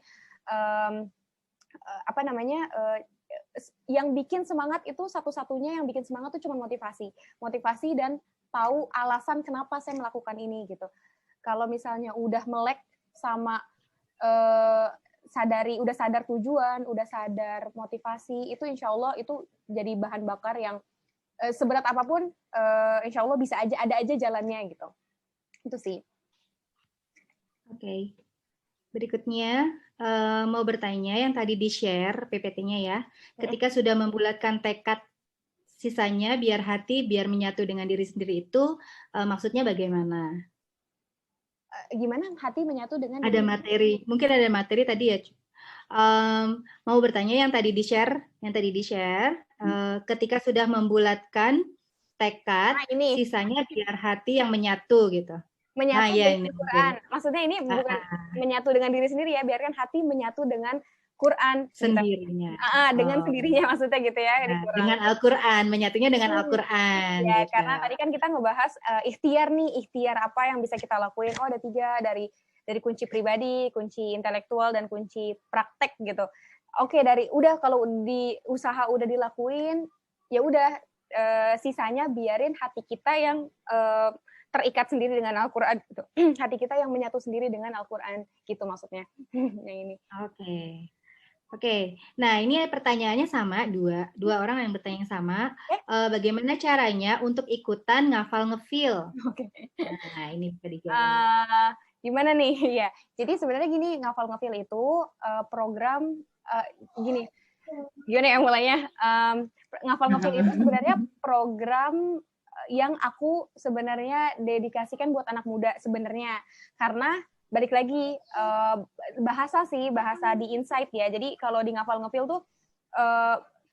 yang bikin semangat itu satu-satunya yang bikin semangat itu cuma motivasi dan tahu alasan kenapa saya melakukan ini gitu. Kalau misalnya udah melek sama udah sadar tujuan, udah sadar motivasi, itu insya Allah itu jadi bahan bakar yang seberat apapun, insya Allah bisa aja, ada aja jalannya gitu. Itu sih. Oke. Berikutnya, mau bertanya yang tadi di-share PPT-nya ya. Ketika sudah membulatkan tekad sisanya biar hati, biar menyatu dengan diri sendiri itu, maksudnya bagaimana? Gimana hati menyatu dengan ada materi, mungkin ada materi tadi ya. Mau bertanya yang tadi di-share, ketika sudah membulatkan tekad, sisanya biar hati yang menyatu gitu. Menyatu dengan Quran. Maksudnya ini bukan menyatu dengan diri sendiri ya, biarkan hati menyatu dengan Quran sendirinya. Dengan sendirinya maksudnya gitu ya. Dengan Al-Quran, menyatunya dengan Al-Quran. Ya, gitu. Karena tadi kan kita ngebahas ikhtiar apa yang bisa kita lakuin. Oh, ada 3 dari kunci pribadi, kunci intelektual, dan kunci praktek gitu. Oke, kalau di usaha udah dilakuin, ya udah sisanya biarin hati kita yang terikat sendiri dengan Al-Quran gitu. Hati kita yang menyatu sendiri dengan Al-Quran gitu maksudnya. Yang ini. Oke. Nah, ini pertanyaannya sama, dua orang yang bertanya yang sama. Bagaimana caranya untuk ikutan ngafal ngefeel? Nah, ini bisa dijawab. Gimana nih? Ya, jadi sebenarnya gini, ngafal ngefeel itu program gini ya mulainya. Ngafal ngefeel itu sebenarnya program yang aku sebenarnya dedikasikan buat anak muda sebenarnya, karena balik lagi bahasa di insight ya. Jadi kalau di ngafal ngefil tuh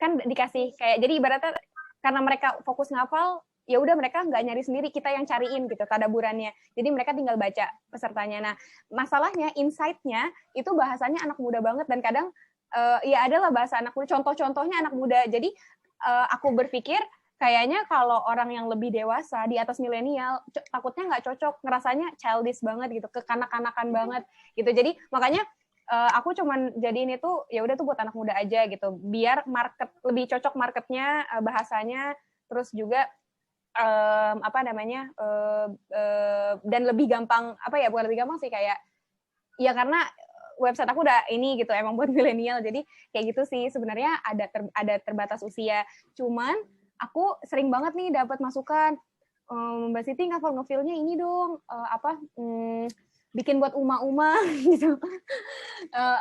kan dikasih kayak, jadi ibaratnya karena mereka fokus ngafal, ya udah mereka nggak nyari sendiri, kita yang cariin gitu tadaburannya. Jadi mereka tinggal baca pesertanya. Nah, masalahnya insight-nya itu bahasanya anak muda banget, dan kadang ya adalah bahasa anak muda, contoh-contohnya anak muda. Jadi aku berpikir kayaknya kalau orang yang lebih dewasa di atas milenial takutnya nggak cocok, ngerasanya childish banget gitu, kekanak-kanakan banget gitu. Jadi makanya aku cuman jadiin itu ya udah tuh buat anak muda aja gitu, biar market lebih cocok marketnya, bahasanya, terus juga dan lebih gampang, bukan lebih gampang sih, kayak ya karena website aku udah ini gitu emang buat milenial, jadi kayak gitu sih. Sebenarnya ada terbatas usia, cuman aku sering banget nih dapat masukan, Mbak Siti ngafilnya ini dong, bikin buat uma-uma gitu.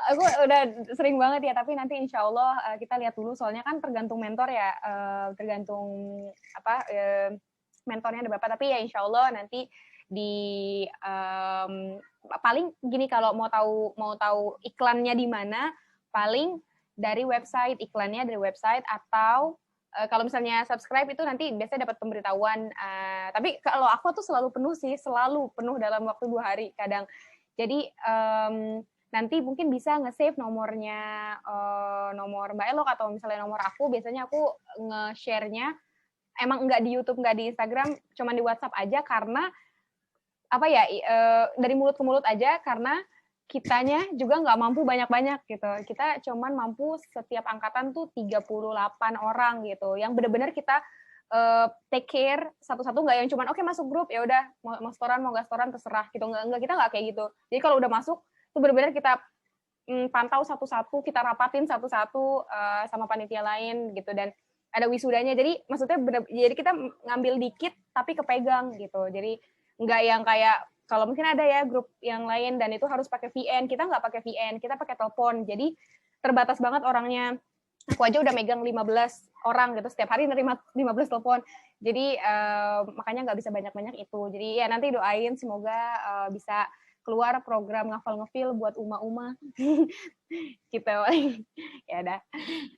Aku udah sering banget ya, tapi nanti insya Allah kita lihat dulu, soalnya kan tergantung mentor ya, mentornya ada berapa, tapi ya insya Allah nanti di paling gini, kalau mau tahu iklannya di mana, paling dari website, iklannya dari website, atau kalau misalnya subscribe itu nanti biasanya dapat pemberitahuan. Tapi kalau aku tuh selalu penuh dalam waktu 2 hari kadang. Jadi nanti mungkin bisa nge-save nomornya, nomor Mbak Elok atau misalnya nomor aku. Biasanya aku nge-share-nya emang nggak di YouTube, nggak di Instagram, cuman di WhatsApp aja, karena dari mulut ke mulut aja, karena kitanya juga nggak mampu banyak-banyak gitu. Kita cuman mampu setiap angkatan tuh 38 orang gitu, yang benar-benar kita take care satu-satu, nggak yang cuman oke masuk grup ya udah mau setoran mau nggak setoran terserah gitu, nggak, kita nggak kayak gitu. Jadi kalau udah masuk tuh benar-benar kita pantau satu-satu, kita rapatin satu-satu sama panitia lain gitu, dan ada wisudanya. Jadi maksudnya jadi kita ngambil dikit tapi kepegang gitu. Jadi nggak yang kayak kalau mungkin ada ya grup yang lain dan itu harus pakai VN, kita nggak pakai VN, kita pakai telepon. Jadi terbatas banget orangnya. Aku aja udah megang 15 orang gitu, setiap hari nerima 15 telepon. Jadi makanya nggak bisa banyak-banyak itu. Jadi ya nanti doain semoga bisa keluar program ngafal ngefil buat uma-uma gitu. Ya udah.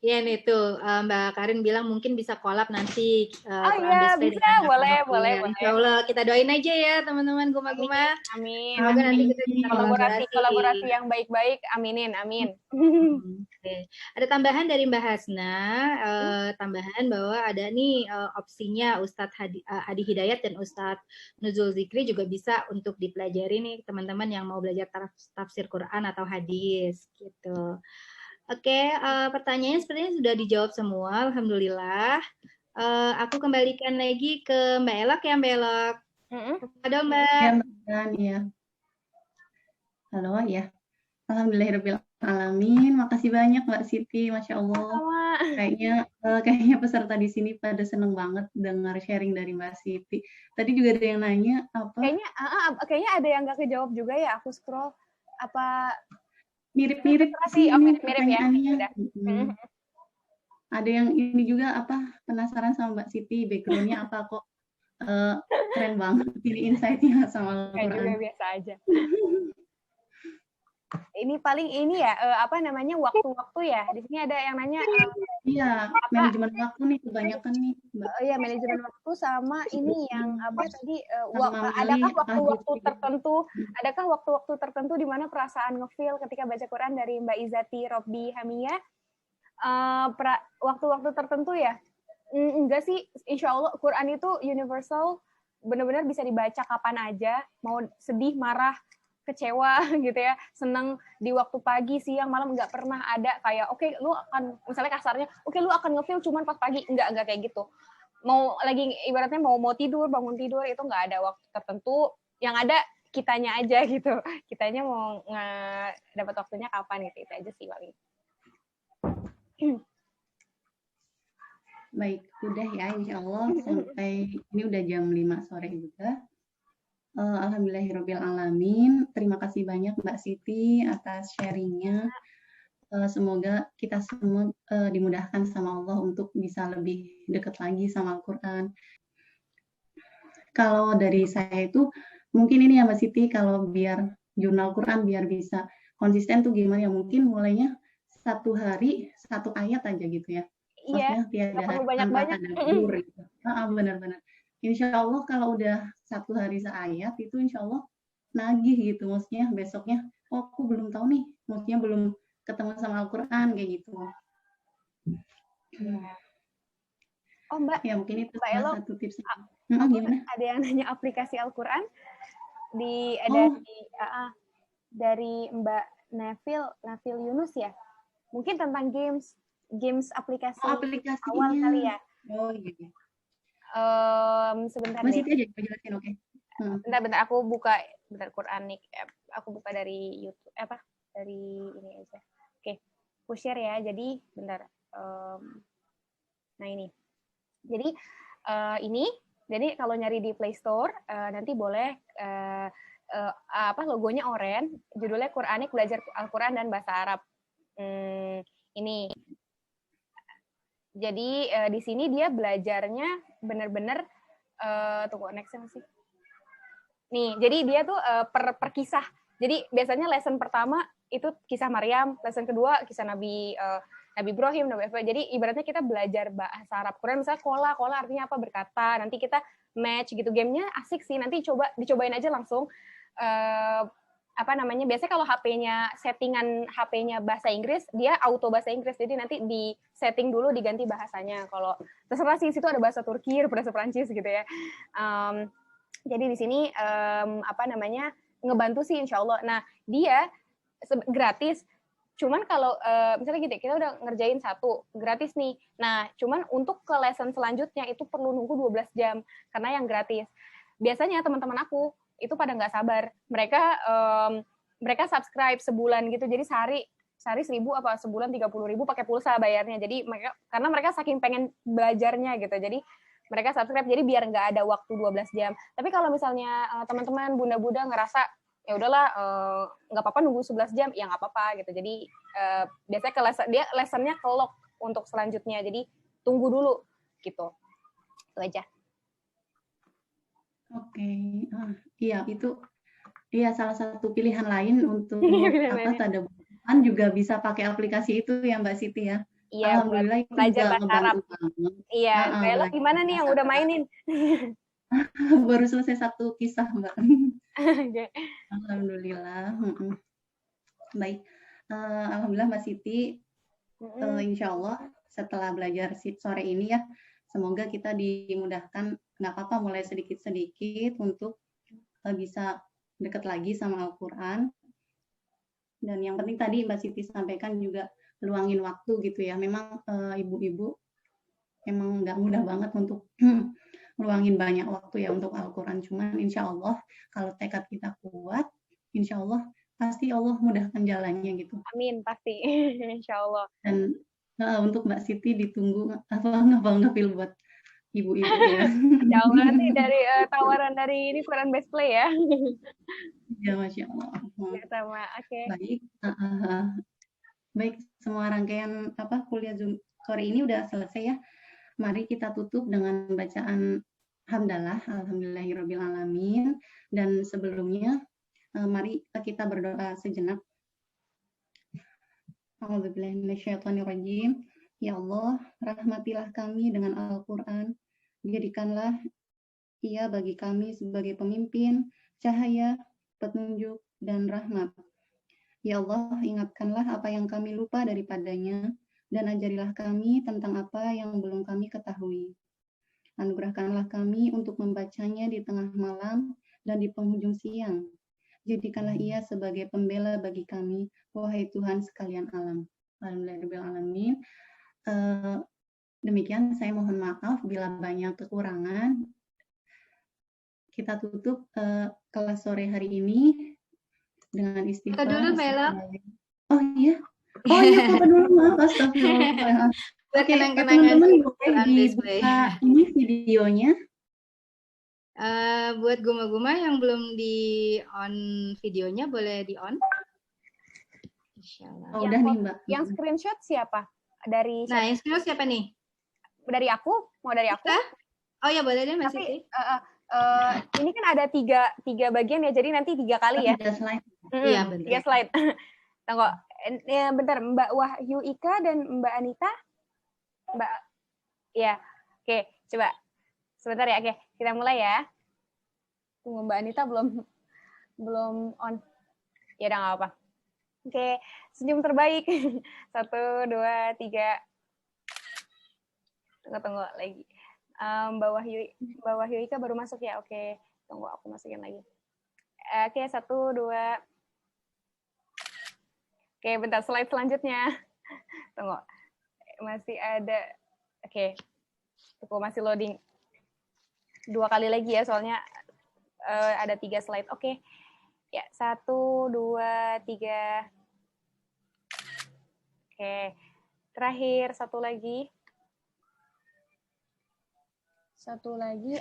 Iya nih tuh Mbak Karin bilang mungkin bisa collab nanti. Oh iya bisa, boleh. Insya Allah kita doain aja ya teman-teman guma-guma. Amin. Semoga nanti kita bisa kolaborasi yang baik-baik. Amin. Oke. Ada tambahan dari Mbak Hasna, tambahan bahwa ada nih opsinya Ustadz Hadi Hidayat dan Ustadz Nuzul Zikri juga bisa untuk dipelajari nih teman-teman yang mau belajar tafsir Quran atau hadis gitu. Oke, pertanyaannya sepertinya sudah dijawab semua, alhamdulillah. Aku kembalikan lagi ke Mbak Elok ya, Mbak Elok. Halo Mbak. Ya. Halo ya. Alhamdulillahirrahmanirrahim. Makasih banyak Mbak Siti, Masya Allah. Kayaknya peserta di sini pada seneng banget dengar sharing dari Mbak Siti. Tadi juga ada yang nanya apa? Kayaknya ada yang nggak kejawab juga ya. Aku scroll apa mirip-mirip sih, mirip ya. Ada yang ini juga penasaran sama Mbak Siti, background-nya apa kok keren banget pilih insight-nya sama Al-Quran. Juga biasa aja. Ini paling ini ya waktu-waktu ya. Di sini ada yang nanya. Iya, manajemen waktu nih kebanyakan nih, Mbak. Iya, manajemen waktu sama ini yang tadi adakah waktu-waktu tertentu di mana perasaan ngefeel ketika baca Quran dari Mbak Izati Robbi Hamia? Waktu-waktu tertentu ya? Enggak sih, insya Allah Quran itu universal, benar-benar bisa dibaca kapan aja, mau sedih, marah, kecewa gitu ya, senang di waktu pagi, siang, malam, nggak pernah ada kayak lu akan misalnya kasarnya lu akan ngefeel cuman pas pagi, nggak kayak gitu. Mau lagi ibaratnya mau tidur, bangun tidur, itu nggak ada waktu tertentu, yang ada kitanya aja gitu, kitanya mau dapat waktunya kapan gitu, itu aja sih paling. Baik, udah ya insya Allah sampai ini udah jam 5 sore juga. Alhamdulillahirrahmanirrahim. Terima kasih banyak Mbak Siti atas sharingnya. Semoga kita semua dimudahkan sama Allah untuk bisa lebih dekat lagi sama Al-Quran. Kalau dari saya itu, mungkin ini ya Mbak Siti, kalau biar jurnal Quran biar bisa konsisten tuh gimana ya? Mungkin mulainya 1 hari 1 ayat aja gitu ya. Iya, Maksudnya tiada nggak perlu hari tanpa banyak-banyak. tadabbur gitu. Benar-benar. Insya Allah kalau udah 1 hari seayat itu insya Allah nagih gitu. Maksudnya besoknya, oh aku belum tahu nih, maksudnya belum ketemu sama Al-Quran kayak gitu. Oh Mbak, Ya mungkin itu Mbak salah Elo, satu tips. gimana? Ada yang nanya aplikasi Al-Quran dari Mbak Nafil Yunus ya. Mungkin tentang games aplikasi awal kali ya. Oh iya. Sebentar Masih deh. aja jelasin, oke. Bentar aku buka Quranik. Aku buka dari YouTube dari ini aja. Oke, aku share ya. Jadi bentar. Nah ini. Jadi jadi kalau nyari di Play Store nanti boleh logonya oranye, judulnya Quranik belajar Al-Quran dan bahasa Arab. Ini. Jadi di sini dia belajarnya benar-benar tunggu next sih. Nih, jadi dia tuh per kisah. Jadi biasanya lesson pertama itu kisah Maryam, lesson kedua kisah Nabi Ibrahim, Jadi ibaratnya kita belajar bahasa Arab Quran, misalnya kola artinya apa berkata. Nanti kita match gitu. Gamenya asik sih. Nanti dicobain aja langsung. Biasanya kalau settingan HP-nya bahasa Inggris, dia auto bahasa Inggris. Jadi nanti di setting dulu diganti bahasanya. Kalau terserah sih, situ ada bahasa Turki, bahasa Perancis gitu ya. Jadi di sini ngebantu sih insya Allah. Nah, dia gratis. Cuman kalau misalnya gitu, kita udah ngerjain 1, gratis nih. Nah, cuman untuk ke lesson selanjutnya itu perlu nunggu 12 jam karena yang gratis. Biasanya teman-teman aku itu pada nggak sabar. Mereka subscribe sebulan gitu. Jadi sehari 1.000 apa sebulan 30.000 pakai pulsa bayarnya. Jadi karena mereka saking pengen belajarnya gitu. Jadi mereka subscribe jadi biar nggak ada waktu 12 jam. Tapi kalau misalnya teman-teman bunda-bunda ngerasa ya udahlah nggak apa-apa nunggu 11 jam, ya nggak apa-apa gitu. Jadi biasanya dia lessonnya kelok untuk selanjutnya. Jadi tunggu dulu gitu. Itu aja. Oke, iya itu salah satu pilihan lain untuk tadabbur juga bisa pakai aplikasi itu ya Mbak Siti ya. Iya, Alhamdulillah itu belajar juga bahasa Arab. Iya, Mbak gimana nih yang udah mainin? Baru selesai 1 kisah Mbak. Alhamdulillah. Baik, alhamdulillah Mbak Siti. Insya Allah setelah belajar sore ini ya, semoga kita dimudahkan, nggak apa-apa mulai sedikit-sedikit untuk bisa dekat lagi sama Al-Quran. Dan yang penting tadi Mbak Siti sampaikan juga luangin waktu gitu ya. Memang ibu-ibu emang nggak mudah banget untuk luangin banyak waktu ya untuk Al-Quran. Cuman insya Allah kalau tekad kita kuat, insya Allah pasti Allah mudahkan jalannya gitu. Amin, pasti. Insya Allah. Dan untuk Mbak Siti ditunggu ngafal-ngafil buat ibu-ibu ya. Jauh nanti dari tawaran dari ini Quran Best Play ya. Ya, Masya Allah. Oke. Baik, baik, semua rangkaian kuliah Zoom sore ini udah selesai ya. Mari kita tutup dengan bacaan hamdalah, alhamdulillahirabbil alamin. Dan sebelumnya mari kita berdoa sejenak. A'udzubillahi minasyaitonirrajim. Ya Allah, rahmatilah kami dengan Al-Quran. Jadikanlah ia bagi kami sebagai pemimpin, cahaya, petunjuk, dan rahmat. Ya Allah, ingatkanlah apa yang kami lupa daripadanya, dan ajarilah kami tentang apa yang belum kami ketahui. Anugerahkanlah kami untuk membacanya di tengah malam dan di penghujung siang. Jadikanlah ia sebagai pembela bagi kami, wahai Tuhan sekalian alam. Alhamdulillahirrahmanirrahim. Demikian, saya mohon maaf bila banyak kekurangan. Kita tutup kelas sore hari ini dengan istighfar. Dulu, Bella. Oh iya, apa dulu, maaf, astagfirullah. Oke, teman-teman boleh dibuka ini videonya. Buat guma-guma yang belum di on videonya boleh di on. Oh, udah nih Mbak. Yang screenshot siapa? Dari Nah, yang screenshot siapa nih? Dari aku? Mau dari aku? Oh ya boleh deh Mbak Siti. Ini kan ada tiga bagian ya, jadi nanti 3 kali ya. Iya, bener. 3 slide. Tunggu, ya, bentar, Mbak Wahyu Ika dan Mbak Anita. Ya, oke, coba. Sebentar ya, oke, kita mulai ya. Tunggu, Mbak Anita belum on. Ya udah, nggak apa-apa. Oke, senyum terbaik. 1, 2, 3. Tunggu lagi. Mbak Wahyu Ika baru masuk ya. Oke, tunggu aku masukin lagi. Oke, 1, 2. Oke, bentar, slide selanjutnya. Tunggu, masih ada. Oke, aku masih loading 2 kali lagi ya, soalnya ada 3 slide. Oke, ya, 1, 2, 3. Oke, terakhir satu lagi.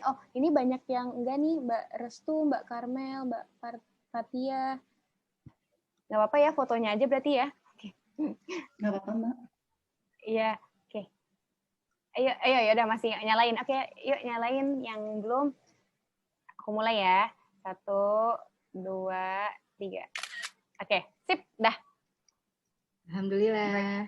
Oh, ini banyak yang enggak nih, Mbak Restu, Mbak Karmel, Mbak Fatia. Nggak apa-apa ya, fotonya aja berarti ya. Oke. Nggak apa-apa, Mbak. Iya, oke. Ayo, ya udah masih nyalain. Oke, yuk nyalain yang belum. Aku mulai ya. 1, 2, 3. Oke, sip, dah. Alhamdulillah.